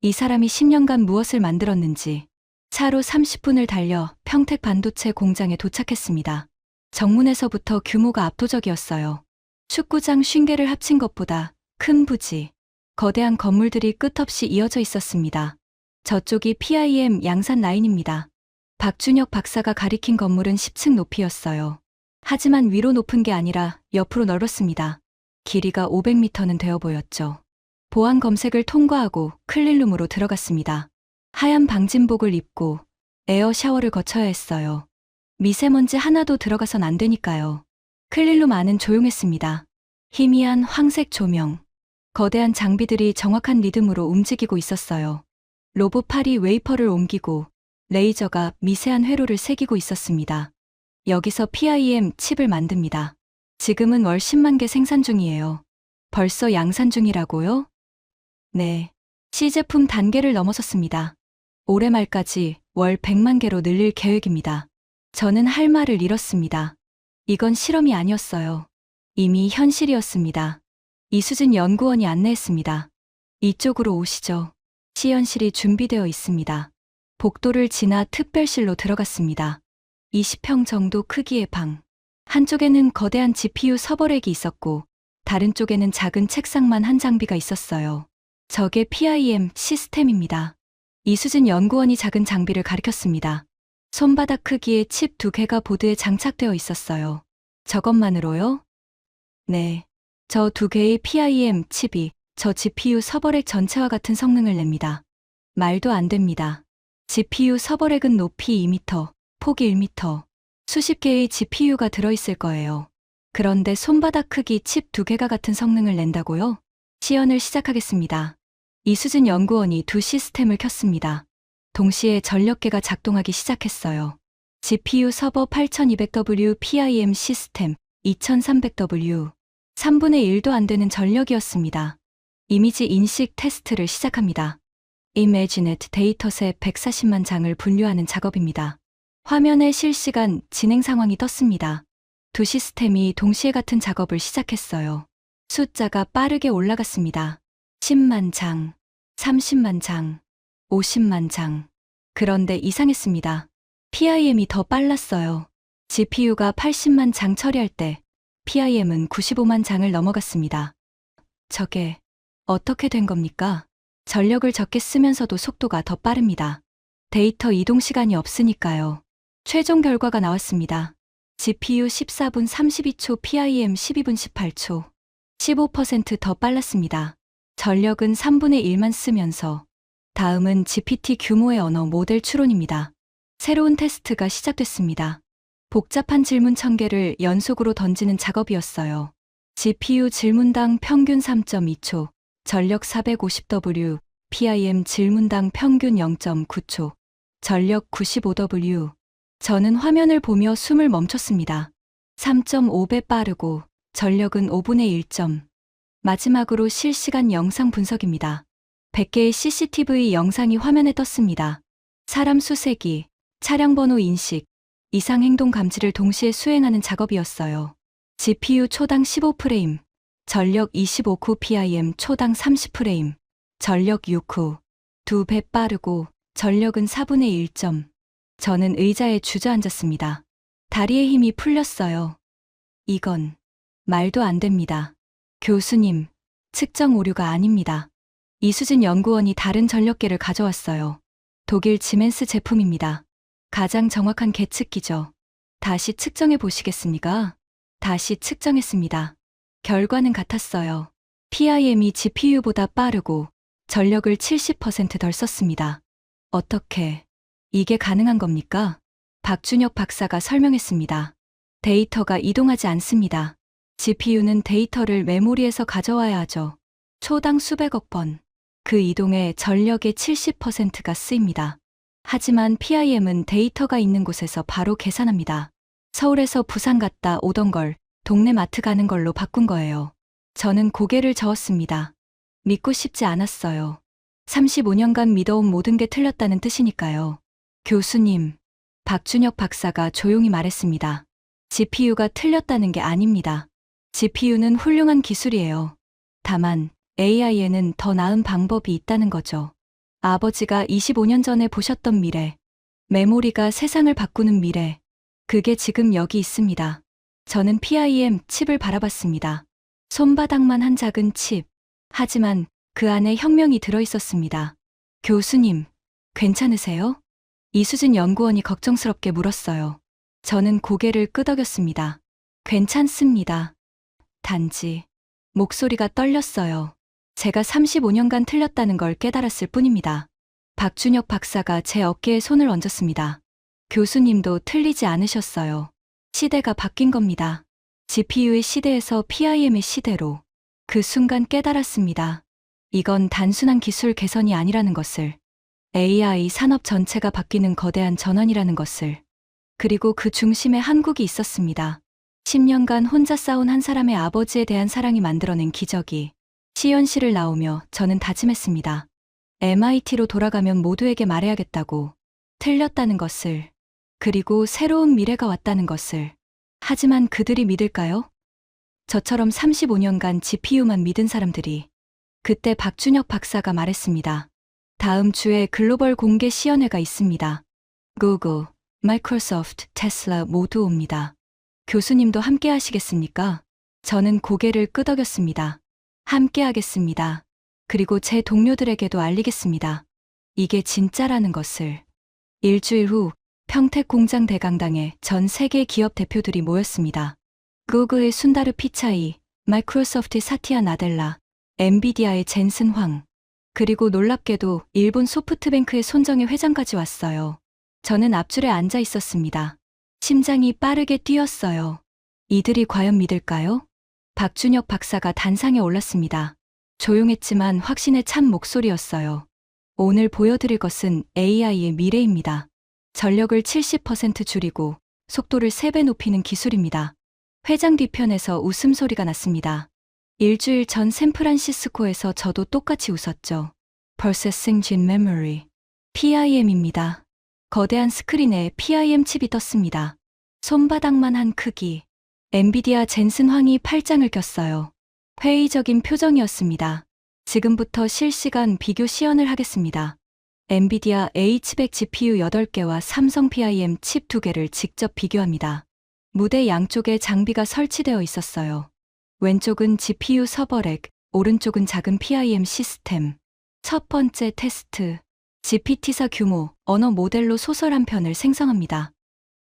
이 사람이 10년간 무엇을 만들었는지. 차로 30분을 달려 평택 반도체 공장에 도착했습니다. 정문에서부터 규모가 압도적이었어요. 축구장 50개를 합친 것보다 큰 부지, 거대한 건물들이 끝없이 이어져 있었습니다. 저쪽이 PIM 양산 라인입니다. 박준혁 박사가 가리킨 건물은 10층 높이였어요. 하지만 위로 높은 게 아니라 옆으로 넓었습니다. 길이가 500m는 되어 보였죠. 보안 검색을 통과하고 클린룸으로 들어갔습니다. 하얀 방진복을 입고 에어 샤워를 거쳐야 했어요. 미세먼지 하나도 들어가선 안 되니까요. 클린룸 안은 조용했습니다. 희미한 황색 조명, 거대한 장비들이 정확한 리듬으로 움직이고 있었어요. 로봇 팔이 웨이퍼를 옮기고 레이저가 미세한 회로를 새기고 있었습니다. 여기서 PIM 칩을 만듭니다. 지금은 월 10만 개 생산 중이에요. 벌써 양산 중이라고요? 네. 시제품 단계를 넘어섰습니다. 올해 말까지 월 100만 개로 늘릴 계획입니다. 저는 할 말을 잃었습니다. 이건 실험이 아니었어요. 이미 현실이었습니다. 이수진 연구원이 안내했습니다. 이쪽으로 오시죠. 시연실이 준비되어 있습니다. 복도를 지나 특별실로 들어갔습니다. 20평 정도 크기의 방. 한쪽에는 거대한 GPU 서버렉이 있었고 다른 쪽에는 작은 책상만 한 장비가 있었어요. 저게 PIM 시스템입니다. 이수진 연구원이 작은 장비를 가리켰습니다. 손바닥 크기의 칩 2개가 보드에 장착되어 있었어요. 저것만으로요? 네. 저 2개의 PIM 칩이 저 GPU 서버렉 전체와 같은 성능을 냅니다. 말도 안 됩니다. GPU 서버렉은 높이 2m, 폭이 1m, 수십 개의 GPU가 들어있을 거예요. 그런데 손바닥 크기 칩 2개가 같은 성능을 낸다고요? 시연을 시작하겠습니다. 이수진 연구원이 두 시스템을 켰습니다. 동시에 전력계가 작동하기 시작했어요. GPU 서버 8200W PIM 시스템 2300W. 3분의 1도 안 되는 전력이었습니다. 이미지 인식 테스트를 시작합니다. 이미지넷 데이터셋 140만 장을 분류하는 작업입니다. 화면에 실시간 진행 상황이 떴습니다. 두 시스템이 동시에 같은 작업을 시작했어요. 숫자가 빠르게 올라갔습니다. 10만 장, 30만 장, 50만 장. 그런데 이상했습니다. PIM이 더 빨랐어요. GPU가 80만 장 처리할 때 PIM은 95만 장을 넘어갔습니다. 저게 어떻게 된 겁니까? 전력을 적게 쓰면서도 속도가 더 빠릅니다. 데이터 이동 시간이 없으니까요. 최종 결과가 나왔습니다. GPU 14분 32초, PIM 12분 18초. 15% 더 빨랐습니다. 전력은 3분의 1만 쓰면서. 다음은 GPT 규모의 언어 모델 추론입니다. 새로운 테스트가 시작됐습니다. 복잡한 질문 1000개를 연속으로 던지는 작업이었어요. GPU 질문당 평균 3.2초, 전력 450W, PIM 질문당 평균 0.9초, 전력 95W. 저는 화면을 보며 숨을 멈췄습니다. 3.5배 빠르고 전력은 5분의 1점. 마지막으로 실시간 영상 분석입니다. 100개의 CCTV 영상이 화면에 떴습니다. 사람 수색이, 차량 번호 인식, 이상 행동 감지를 동시에 수행하는 작업이었어요. GPU 초당 15프레임, 전력 25구, PIM 초당 30프레임, 전력 6구. 2배 빠르고 전력은 4분의 1점. 저는 의자에 주저앉았습니다. 다리에 힘이 풀렸어요. 이건 말도 안 됩니다. 교수님, 측정 오류가 아닙니다. 이수진 연구원이 다른 전력계를 가져왔어요. 독일 지멘스 제품입니다. 가장 정확한 계측기죠. 다시 측정해 보시겠습니까? 다시 측정했습니다. 결과는 같았어요. PIM이 GPU보다 빠르고 전력을 70% 덜 썼습니다. 어떻게 이게 가능한 겁니까? 박준혁 박사가 설명했습니다. 데이터가 이동하지 않습니다. GPU는 데이터를 메모리에서 가져와야 하죠. 초당 수백억 번. 그 이동에 전력의 70%가 쓰입니다. 하지만 PIM은 데이터가 있는 곳에서 바로 계산합니다. 서울에서 부산 갔다 오던 걸 동네 마트 가는 걸로 바꾼 거예요. 저는 고개를 저었습니다. 믿고 싶지 않았어요. 35년간 믿어온 모든 게 틀렸다는 뜻이니까요. 교수님, 박준혁 박사가 조용히 말했습니다. GPU가 틀렸다는 게 아닙니다. GPU는 훌륭한 기술이에요. 다만 AI에는 더 나은 방법이 있다는 거죠. 아버지가 25년 전에 보셨던 미래, 메모리가 세상을 바꾸는 미래, 그게 지금 여기 있습니다. 저는 PIM 칩을 바라봤습니다. 손바닥만 한 작은 칩. 하지만 그 안에 혁명이 들어있었습니다. 교수님, 괜찮으세요? 이수진 연구원이 걱정스럽게 물었어요. 저는 고개를 끄덕였습니다. 괜찮습니다. 단지 목소리가 떨렸어요. 제가 35년간 틀렸다는 걸 깨달았을 뿐입니다. 박준혁 박사가 제 어깨에 손을 얹었습니다. 교수님도 틀리지 않으셨어요. 시대가 바뀐 겁니다. GPU의 시대에서 PIM의 시대로. 그 순간 깨달았습니다. 이건 단순한 기술 개선이 아니라는 것을. AI 산업 전체가 바뀌는 거대한 전환이라는 것을. 그리고 그 중심에 한국이 있었습니다. 10년간 혼자 싸운 한 사람의 아버지에 대한 사랑이 만들어낸 기적이 시연실을 나오며 저는 다짐했습니다. MIT로 돌아가면 모두에게 말해야겠다고. 틀렸다는 것을. 그리고 새로운 미래가 왔다는 것을. 하지만 그들이 믿을까요? 저처럼 35년간 GPU만 믿은 사람들이. 그때 박준혁 박사가 말했습니다. 다음 주에 글로벌 공개 시연회가 있습니다. 구글, 마이크로소프트, 테슬라 모두 옵니다. 교수님도 함께 하시겠습니까? 저는 고개를 끄덕였습니다. 함께 하겠습니다. 그리고 제 동료들에게도 알리겠습니다. 이게 진짜라는 것을. 일주일 후 평택 공장 대강당에 전 세계 기업 대표들이 모였습니다. 구글의 순다르 피차이, 마이크로소프트의 사티아 나델라, 엔비디아의 젠슨 황, 그리고 놀랍게도 일본 소프트뱅크의 손정혜 회장까지 왔어요. 저는 앞줄에 앉아 있었습니다. 심장이 빠르게 뛰었어요. 이들이 과연 믿을까요? 박준혁 박사가 단상에 올랐습니다. 조용했지만 확신에 찬 목소리였어요. 오늘 보여드릴 것은 AI의 미래입니다. 전력을 70% 줄이고 속도를 3배 높이는 기술입니다. 회장 뒤편에서 웃음소리가 났습니다. 일주일 전 샌프란시스코에서 저도 똑같이 웃었죠. Processing Gene Memory, PIM입니다. 거대한 스크린에 PIM 칩이 떴습니다. 손바닥만 한 크기. 엔비디아 젠슨 황이 팔짱을 꼈어요. 회의적인 표정이었습니다. 지금부터 실시간 비교 시연을 하겠습니다. 엔비디아 H100 GPU 8개와 삼성 PIM 칩 2개를 직접 비교합니다. 무대 양쪽에 장비가 설치되어 있었어요. 왼쪽은 GPU 서버렉, 오른쪽은 작은 PIM 시스템. 첫 번째 테스트. GPT사 규모, 언어 모델로 소설 한 편을 생성합니다.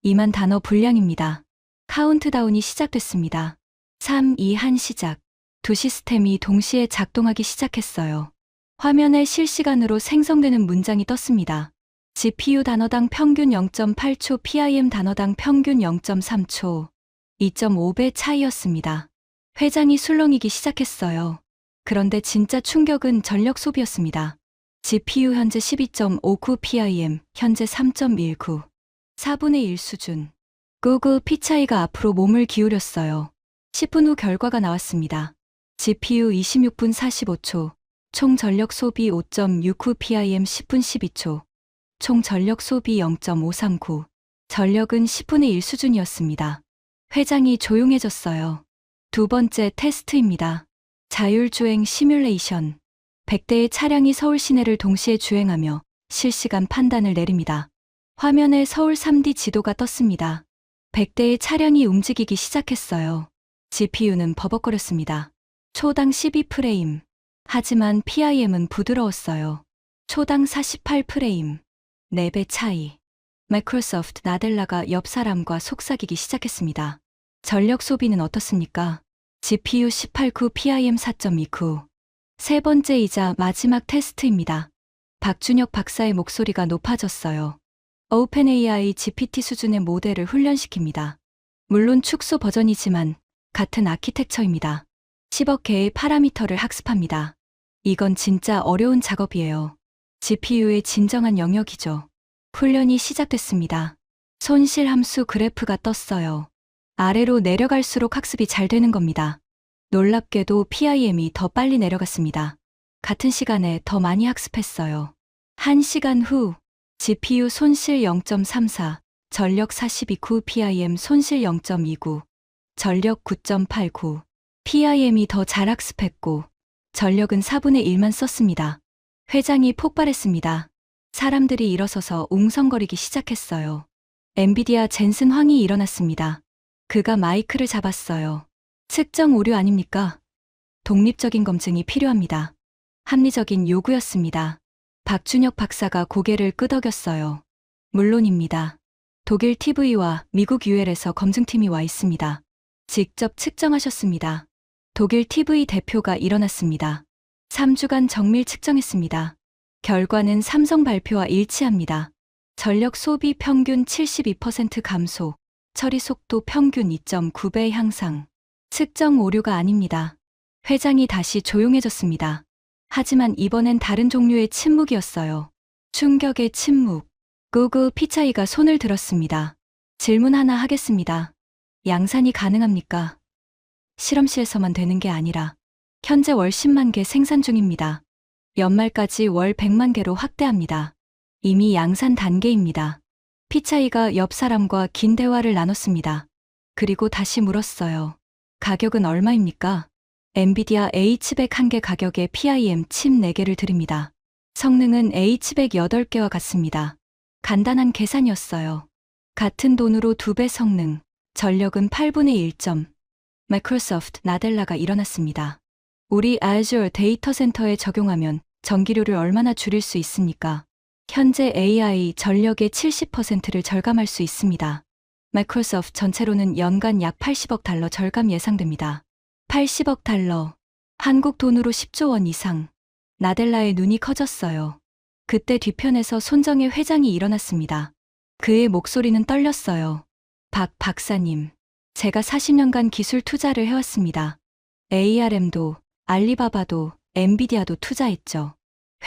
2만 단어 분량입니다. 카운트다운이 시작됐습니다. 3, 2, 1 시작. 두 시스템이 동시에 작동하기 시작했어요. 화면에 실시간으로 생성되는 문장이 떴습니다. GPU 단어당 평균 0.8초, PIM 단어당 평균 0.3초. 2.5배 차이였습니다. 회장이 술렁이기 시작했어요. 그런데 진짜 충격은 전력 소비였습니다. GPU 현재 12.59, PIM 현재 3.19. 4분의 1 수준. 구글 피차이가 앞으로 몸을 기울였어요. 10분 후 결과가 나왔습니다. GPU 26분 45초, 총 전력 소비 5.69, PIM 10분 12초, 총 전력 소비 0.539, 전력은 10분의 1 수준이었습니다. 회장이 조용해졌어요. 두 번째 테스트입니다. 자율주행 시뮬레이션. 100대의 차량이 서울 시내를 동시에 주행하며 실시간 판단을 내립니다. 화면에 서울 3D 지도가 떴습니다. 100대의 차량이 움직이기 시작했어요. GPU는 버벅거렸습니다. 초당 12프레임. 하지만 PIM은 부드러웠어요. 초당 48프레임. 4배 차이. 마이크로소프트 나델라가 옆 사람과 속삭이기 시작했습니다. 전력 소비는 어떻습니까? GPU 18.9, PIM 4.29. 세 번째이자 마지막 테스트입니다. 박준혁 박사의 목소리가 높아졌어요. 오펜AI GPT 수준의 모델을 훈련시킵니다. 물론 축소 버전이지만 같은 아키텍처입니다. 10억 개의 파라미터를 학습합니다. 이건 진짜 어려운 작업이에요. GPU의 진정한 영역이죠. 훈련이 시작됐습니다. 손실 함수 그래프가 떴어요. 아래로 내려갈수록 학습이 잘 되는 겁니다. 놀랍게도 PIM이 더 빨리 내려갔습니다. 같은 시간에 더 많이 학습했어요. 1시간 후 GPU 손실 0.34, 전력 42.9, PIM 손실 0.29, 전력 9.89. PIM이 더 잘 학습했고 전력은 4분의 1만 썼습니다. 회장이 폭발했습니다. 사람들이 일어서서 웅성거리기 시작했어요. 엔비디아 젠슨 황이 일어났습니다. 그가 마이크를 잡았어요. 측정 오류 아닙니까? 독립적인 검증이 필요합니다. 합리적인 요구였습니다. 박준혁 박사가 고개를 끄덕였어요. 물론입니다. 독일 TV와 미국 UL에서 검증팀이 와 있습니다. 직접 측정하셨습니다. 독일 TV 대표가 일어났습니다. 3주간 정밀 측정했습니다. 결과는 삼성 발표와 일치합니다. 전력 소비 평균 72% 감소, 처리 속도 평균 2.9배 향상. 측정 오류가 아닙니다. 회장이 다시 조용해졌습니다. 하지만 이번엔 다른 종류의 침묵이었어요. 충격의 침묵. 구글 피차이가 손을 들었습니다. 질문 하나 하겠습니다. 양산이 가능합니까? 실험실에서만 되는 게 아니라 현재 월 10만 개 생산 중입니다. 연말까지 월 100만 개로 확대합니다. 이미 양산 단계입니다. 피차이가 옆 사람과 긴 대화를 나눴습니다. 그리고 다시 물었어요. 가격은 얼마입니까? 엔비디아 H100 1개 가격에 PIM 칩 4개를 드립니다. 성능은 H100 8개와 같습니다. 간단한 계산이었어요. 같은 돈으로 2배 성능, 전력은 8분의 1점. 마이크로소프트 나델라가 일어났습니다. 우리 Azure 데이터 센터에 적용하면 전기료를 얼마나 줄일 수 있습니까? 현재 AI 전력의 70%를 절감할 수 있습니다. 마이크로소프트 전체로는 연간 약 80억 달러 절감 예상됩니다. 80억 달러. 한국 돈으로 10조 원 이상. 나델라의 눈이 커졌어요. 그때 뒤편에서 손정혜 회장이 일어났습니다. 그의 목소리는 떨렸어요. 박 박사님, 제가 40년간 기술 투자를 해왔습니다. ARM도, 알리바바도, 엔비디아도 투자했죠.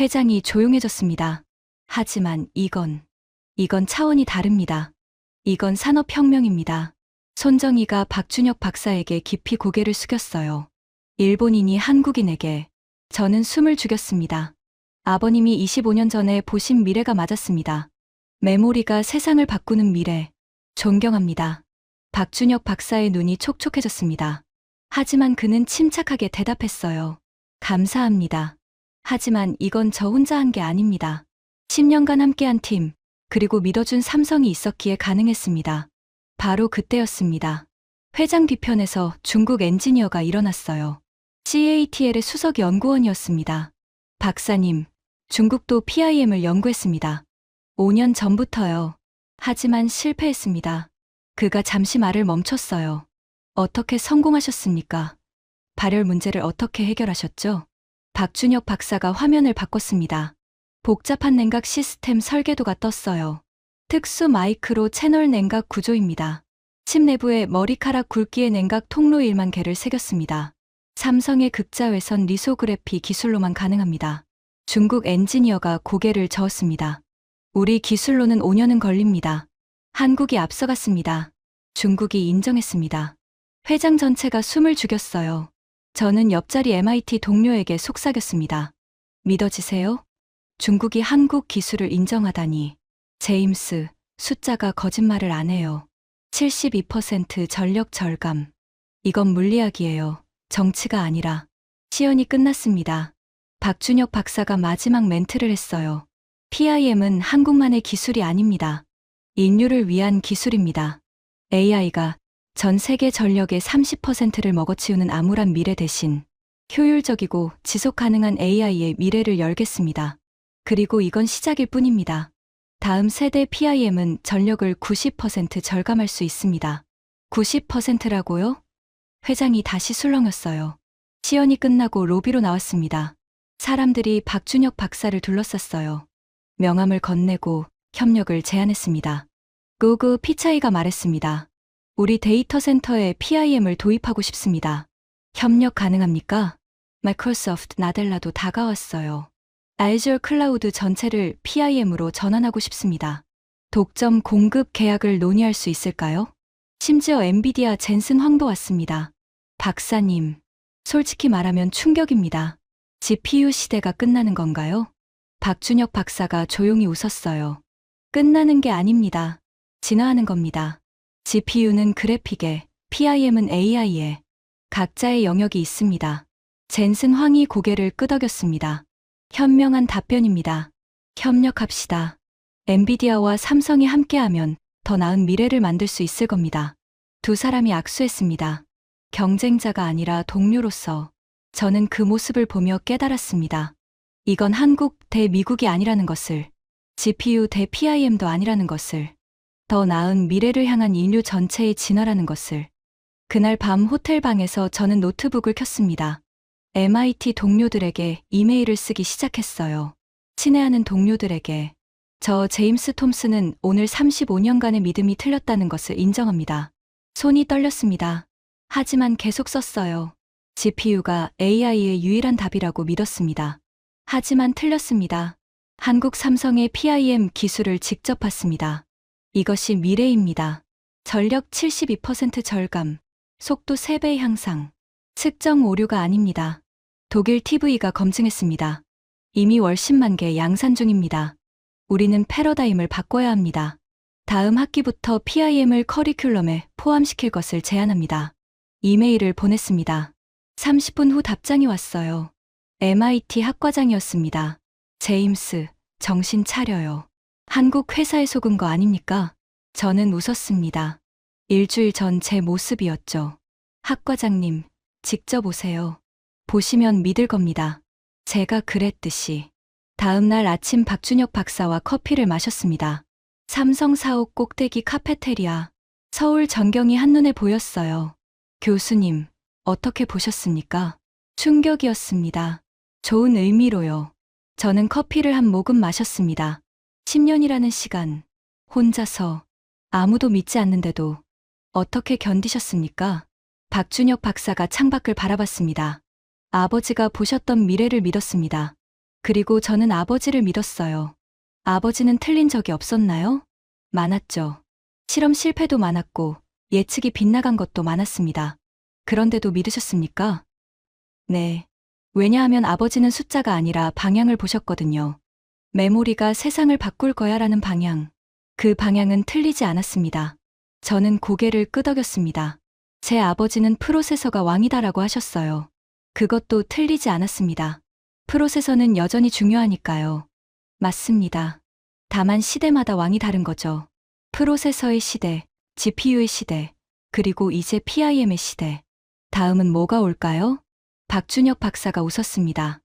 회장이 조용해졌습니다. 하지만 이건 차원이 다릅니다. 이건 산업혁명입니다. 손정희가 박준혁 박사에게 깊이 고개를 숙였어요. 일본인이 한국인에게 저는 숨을 죽였습니다. 아버님이 25년 전에 보신 미래가 맞았습니다. 메모리가 세상을 바꾸는 미래. 존경합니다. 박준혁 박사의 눈이 촉촉해졌습니다. 하지만 그는 침착하게 대답했어요. 감사합니다. 하지만 이건 저 혼자 한 게 아닙니다. 10년간 함께한 팀, 그리고 믿어준 삼성이 있었기에 가능했습니다. 바로 그때였습니다. 회장 뒤편에서 중국 엔지니어가 일어났어요. CATL의 수석 연구원이었습니다. 박사님, 중국도 PIM을 연구했습니다. 5년 전부터요. 하지만 실패했습니다. 그가 잠시 말을 멈췄어요. 어떻게 성공하셨습니까? 발열 문제를 어떻게 해결하셨죠? 박준혁 박사가 화면을 바꿨습니다. 복잡한 냉각 시스템 설계도가 떴어요. 특수 마이크로 채널 냉각 구조입니다. 칩 내부에 머리카락 굵기의 냉각 통로 1만 개를 새겼습니다. 삼성의 극자외선 리소그래피 기술로만 가능합니다. 중국 엔지니어가 고개를 저었습니다. 우리 기술로는 5년은 걸립니다. 한국이 앞서갔습니다. 중국이 인정했습니다. 회장 전체가 숨을 죽였어요. 저는 옆자리 MIT 동료에게 속삭였습니다. 믿어지세요? 중국이 한국 기술을 인정하다니. 제임스, 숫자가 거짓말을 안 해요. 72% 전력 절감. 이건 물리학이에요. 정치가 아니라. 시연이 끝났습니다. 박준혁 박사가 마지막 멘트를 했어요. PIM은 한국만의 기술이 아닙니다. 인류를 위한 기술입니다. AI가 전 세계 전력의 30%를 먹어치우는 암울한 미래 대신 효율적이고 지속 가능한 AI의 미래를 열겠습니다. 그리고 이건 시작일 뿐입니다. 다음 세대 PIM은 전력을 90% 절감할 수 있습니다. 90%라고요? 회장이 다시 술렁였어요. 시연이 끝나고 로비로 나왔습니다. 사람들이 박준혁 박사를 둘러쌌어요. 명함을 건네고 협력을 제안했습니다. 구글 피차이가 말했습니다. 우리 데이터 센터에 PIM을 도입하고 싶습니다. 협력 가능합니까? 마이크로소프트 나델라도 다가왔어요. Azure 클라우드 전체를 PIM으로 전환하고 싶습니다. 독점 공급 계약을 논의할 수 있을까요? 심지어 엔비디아 젠슨 황도 왔습니다. 박사님, 솔직히 말하면 충격입니다. GPU 시대가 끝나는 건가요? 박준혁 박사가 조용히 웃었어요. 끝나는 게 아닙니다. 진화하는 겁니다. GPU는 그래픽에, PIM은 AI에 각자의 영역이 있습니다. 젠슨 황이 고개를 끄덕였습니다. 현명한 답변입니다. 협력합시다. 엔비디아와 삼성이 함께하면 더 나은 미래를 만들 수 있을 겁니다. 두 사람이 악수했습니다. 경쟁자가 아니라 동료로서 저는 그 모습을 보며 깨달았습니다. 이건 한국 대 미국이 아니라는 것을, GPU 대 PIM도 아니라는 것을, 더 나은 미래를 향한 인류 전체의 진화라는 것을. 그날 밤 호텔 방에서 저는 노트북을 켰습니다. MIT 동료들에게 이메일을 쓰기 시작했어요. 친애하는 동료들에게. 저 제임스 톰슨은 오늘 35년간의 믿음이 틀렸다는 것을 인정합니다. 손이 떨렸습니다. 하지만 계속 썼어요. GPU가 AI의 유일한 답이라고 믿었습니다. 하지만 틀렸습니다. 한국 삼성의 PIM 기술을 직접 봤습니다. 이것이 미래입니다. 전력 72% 절감, 속도 3배 향상, 측정 오류가 아닙니다. 독일 TV가 검증했습니다. 이미 월십만 개 양산 중입니다. 우리는 패러다임을 바꿔야 합니다. 다음 학기부터 PIM을 커리큘럼에 포함시킬 것을 제안합니다. 이메일을 보냈습니다. 30분 후 답장이 왔어요. MIT 학과장이었습니다. 제임스, 정신 차려요. 한국 회사에 속은 거 아닙니까? 저는 웃었습니다. 일주일 전 제 모습이었죠. 학과장님, 직접 오세요. 보시면 믿을 겁니다. 제가 그랬듯이. 다음 날 아침 박준혁 박사와 커피를 마셨습니다. 삼성 사옥 꼭대기 카페테리아. 서울 전경이 한눈에 보였어요. 교수님, 어떻게 보셨습니까? 충격이었습니다. 좋은 의미로요. 저는 커피를 한 모금 마셨습니다. 10년이라는 시간, 혼자서, 아무도 믿지 않는데도 어떻게 견디셨습니까? 박준혁 박사가 창밖을 바라봤습니다. 아버지가 보셨던 미래를 믿었습니다. 그리고 저는 아버지를 믿었어요. 아버지는 틀린 적이 없었나요? 많았죠. 실험 실패도 많았고 예측이 빗나간 것도 많았습니다. 그런데도 믿으셨습니까? 네. 왜냐하면 아버지는 숫자가 아니라 방향을 보셨거든요. 메모리가 세상을 바꿀 거야라는 방향. 그 방향은 틀리지 않았습니다. 저는 고개를 끄덕였습니다. 제 아버지는 프로세서가 왕이다라고 하셨어요. 그것도 틀리지 않았습니다. 프로세서는 여전히 중요하니까요. 맞습니다. 다만 시대마다 왕이 다른 거죠. 프로세서의 시대, GPU의 시대, 그리고 이제 PIM의 시대. 다음은 뭐가 올까요? 박준혁 박사가 웃었습니다.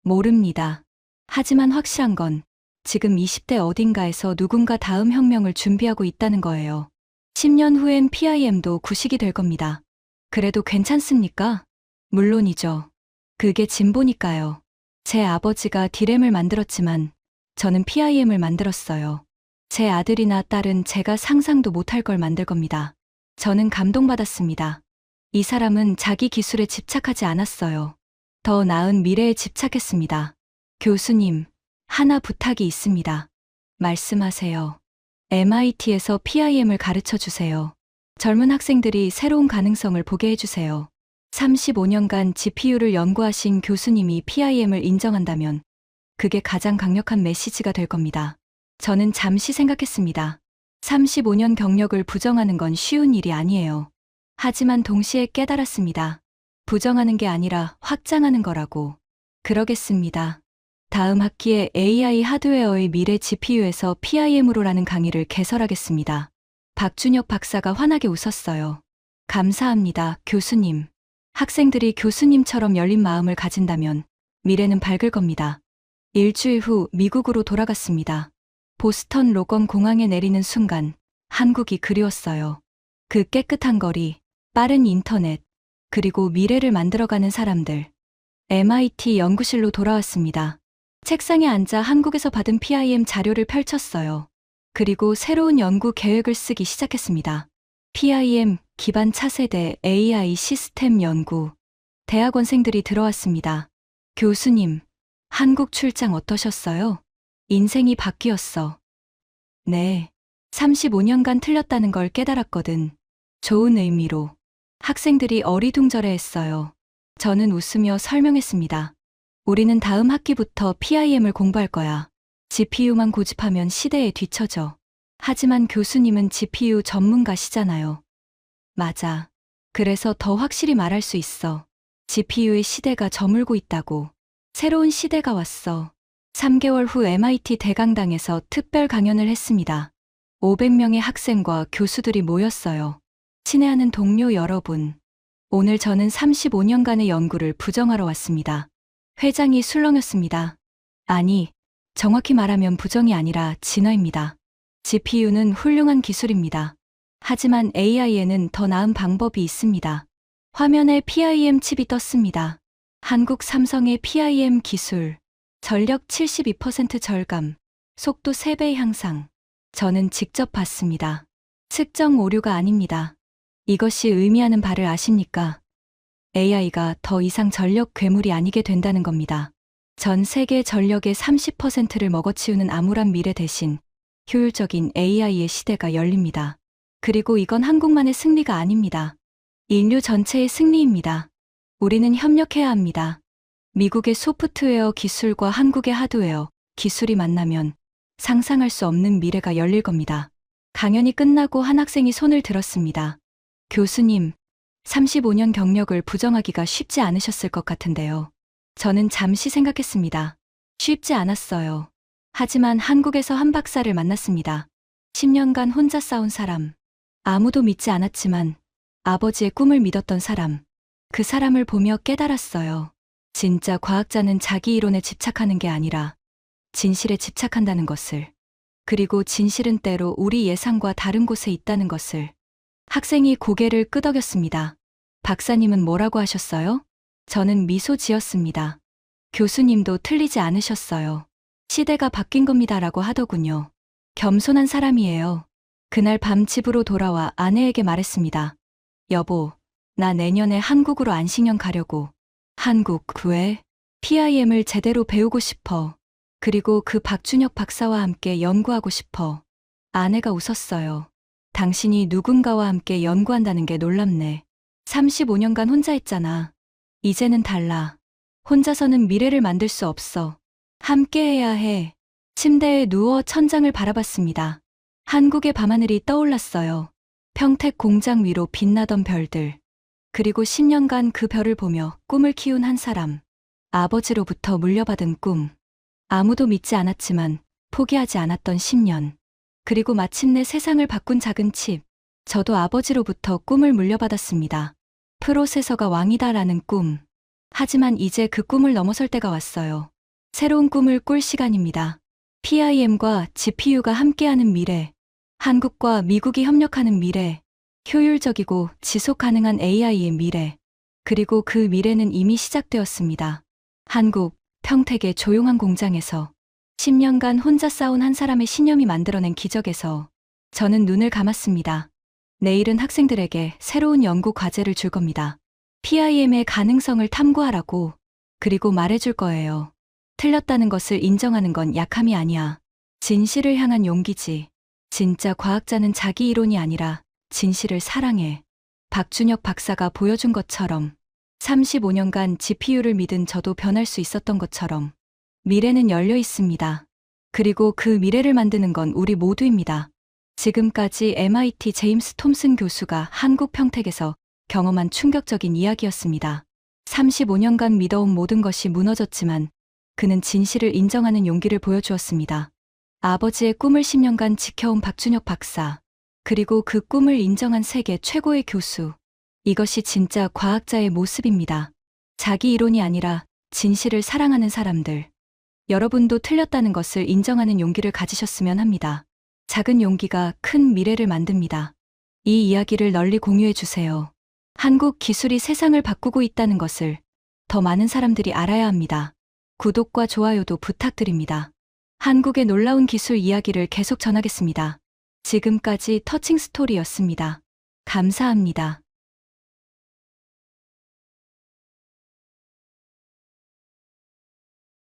모릅니다. 하지만 확실한 건 지금 20대 어딘가에서 누군가 다음 혁명을 준비하고 있다는 거예요. 10년 후엔 PIM도 구식이 될 겁니다. 그래도 괜찮습니까? 물론이죠. 그게 진보니까요. 제 아버지가 디램을 만들었지만 저는 PIM을 만들었어요. 제 아들이나 딸은 제가 상상도 못할 걸 만들 겁니다. 저는 감동받았습니다. 이 사람은 자기 기술에 집착하지 않았어요. 더 나은 미래에 집착했습니다. 교수님, 하나 부탁이 있습니다. 말씀하세요. MIT에서 PIM을 가르쳐 주세요. 젊은 학생들이 새로운 가능성을 보게 해주세요. 35년간 GPU를 연구하신 교수님이 PIM을 인정한다면 그게 가장 강력한 메시지가 될 겁니다. 저는 잠시 생각했습니다. 35년 경력을 부정하는 건 쉬운 일이 아니에요. 하지만 동시에 깨달았습니다. 부정하는 게 아니라 확장하는 거라고. 그러겠습니다. 다음 학기에 AI 하드웨어의 미래 GPU에서 PIM으로라는 강의를 개설하겠습니다. 박준혁 박사가 환하게 웃었어요. 감사합니다, 교수님. 학생들이 교수님처럼 열린 마음을 가진다면 미래는 밝을 겁니다. 일주일 후 미국으로 돌아갔습니다. 보스턴 로건 공항에 내리는 순간 한국이 그리웠어요. 그 깨끗한 거리, 빠른 인터넷, 그리고 미래를 만들어가는 사람들. MIT 연구실로 돌아왔습니다. 책상에 앉아 한국에서 받은 PIM 자료를 펼쳤어요. 그리고 새로운 연구 계획을 쓰기 시작했습니다. PIM 기반 차세대 AI 시스템 연구. 대학원생들이 들어왔습니다. 교수님, 한국 출장 어떠셨어요? 인생이 바뀌었어. 네. 35년간 틀렸다는 걸 깨달았거든. 좋은 의미로. 학생들이 어리둥절해했어요. 저는 웃으며 설명했습니다. 우리는 다음 학기부터 PIM을 공부할 거야. GPU만 고집하면 시대에 뒤처져. 하지만 교수님은 GPU 전문가시잖아요. 맞아. 그래서 더 확실히 말할 수 있어. GPU의 시대가 저물고 있다고. 새로운 시대가 왔어. 3개월 후 MIT 대강당에서 특별 강연을 했습니다. 500명의 학생과 교수들이 모였어요. 친애하는 동료 여러분. 오늘 저는 35년간의 연구를 부정하러 왔습니다. 회장이 술렁였습니다. 아니, 정확히 말하면 부정이 아니라 진화입니다. GPU는 훌륭한 기술입니다. 하지만 AI에는 더 나은 방법이 있습니다. 화면에 PIM 칩이 떴습니다. 한국 삼성의 PIM 기술. 전력 72% 절감, 속도 3배 향상. 저는 직접 봤습니다. 측정 오류가 아닙니다. 이것이 의미하는 바를 아십니까? AI가 더 이상 전력 괴물이 아니게 된다는 겁니다. 전 세계 전력의 30%를 먹어치우는 암울한 미래 대신 효율적인 AI의 시대가 열립니다. 그리고 이건 한국만의 승리가 아닙니다. 인류 전체의 승리입니다. 우리는 협력해야 합니다. 미국의 소프트웨어 기술과 한국의 하드웨어 기술이 만나면 상상할 수 없는 미래가 열릴 겁니다. 강연이 끝나고 한 학생이 손을 들었습니다. 교수님, 35년 경력을 부정하기가 쉽지 않으셨을 것 같은데요. 저는 잠시 생각했습니다. 쉽지 않았어요. 하지만 한국에서 한 박사를 만났습니다. 10년간 혼자 싸운 사람. 아무도 믿지 않았지만 아버지의 꿈을 믿었던 사람. 그 사람을 보며 깨달았어요. 진짜 과학자는 자기 이론에 집착하는 게 아니라 진실에 집착한다는 것을. 그리고 진실은 때로 우리 예상과 다른 곳에 있다는 것을. 학생이 고개를 끄덕였습니다. 박사님은 뭐라고 하셨어요? 저는 미소 지었습니다. 교수님도 틀리지 않으셨어요. 시대가 바뀐 겁니다라고 하더군요. 겸손한 사람이에요. 그날 밤 집으로 돌아와 아내에게 말했습니다. 여보, 나 내년에 한국으로 안식년 가려고. 한국, 왜? PIM을 제대로 배우고 싶어. 그리고 그 박준혁 박사와 함께 연구하고 싶어. 아내가 웃었어요. 당신이 누군가와 함께 연구한다는 게 놀랍네. 35년간 혼자 했잖아. 이제는 달라. 혼자서는 미래를 만들 수 없어. 함께 해야 해. 침대에 누워 천장을 바라봤습니다. 한국의 밤하늘이 떠올랐어요. 평택 공장 위로 빛나던 별들. 그리고 10년간 그 별을 보며 꿈을 키운 한 사람. 아버지로부터 물려받은 꿈. 아무도 믿지 않았지만 포기하지 않았던 10년. 그리고 마침내 세상을 바꾼 작은 칩. 저도 아버지로부터 꿈을 물려받았습니다. 프로세서가 왕이다라는 꿈. 하지만 이제 그 꿈을 넘어설 때가 왔어요. 새로운 꿈을 꿀 시간입니다. PIM과 GPU가 함께하는 미래, 한국과 미국이 협력하는 미래, 효율적이고 지속 가능한 AI의 미래, 그리고 그 미래는 이미 시작되었습니다. 한국, 평택의 조용한 공장에서 10년간 혼자 싸운 한 사람의 신념이 만들어낸 기적에서 저는 눈을 감았습니다. 내일은 학생들에게 새로운 연구 과제를 줄 겁니다. PIM의 가능성을 탐구하라고, 그리고 말해줄 거예요. 틀렸다는 것을 인정하는 건 약함이 아니야. 진실을 향한 용기지. 진짜 과학자는 자기 이론이 아니라 진실을 사랑해. 박준혁 박사가 보여준 것처럼 35년간 GPU를 믿은 저도 변할 수 있었던 것처럼 미래는 열려 있습니다. 그리고 그 미래를 만드는 건 우리 모두입니다. 지금까지 MIT 제임스 톰슨 교수가 한국 평택에서 경험한 충격적인 이야기였습니다. 35년간 믿어온 모든 것이 무너졌지만 그는 진실을 인정하는 용기를 보여주었습니다. 아버지의 꿈을 10년간 지켜온 박준혁 박사, 그리고 그 꿈을 인정한 세계 최고의 교수. 이것이 진짜 과학자의 모습입니다. 자기 이론이 아니라 진실을 사랑하는 사람들. 여러분도 틀렸다는 것을 인정하는 용기를 가지셨으면 합니다. 작은 용기가 큰 미래를 만듭니다. 이 이야기를 널리 공유해 주세요. 한국 기술이 세상을 바꾸고 있다는 것을 더 많은 사람들이 알아야 합니다. 구독과 좋아요도 부탁드립니다. 한국의 놀라운 기술 이야기를 계속 전하겠습니다. 지금까지 터칭 스토리였습니다. 감사합니다.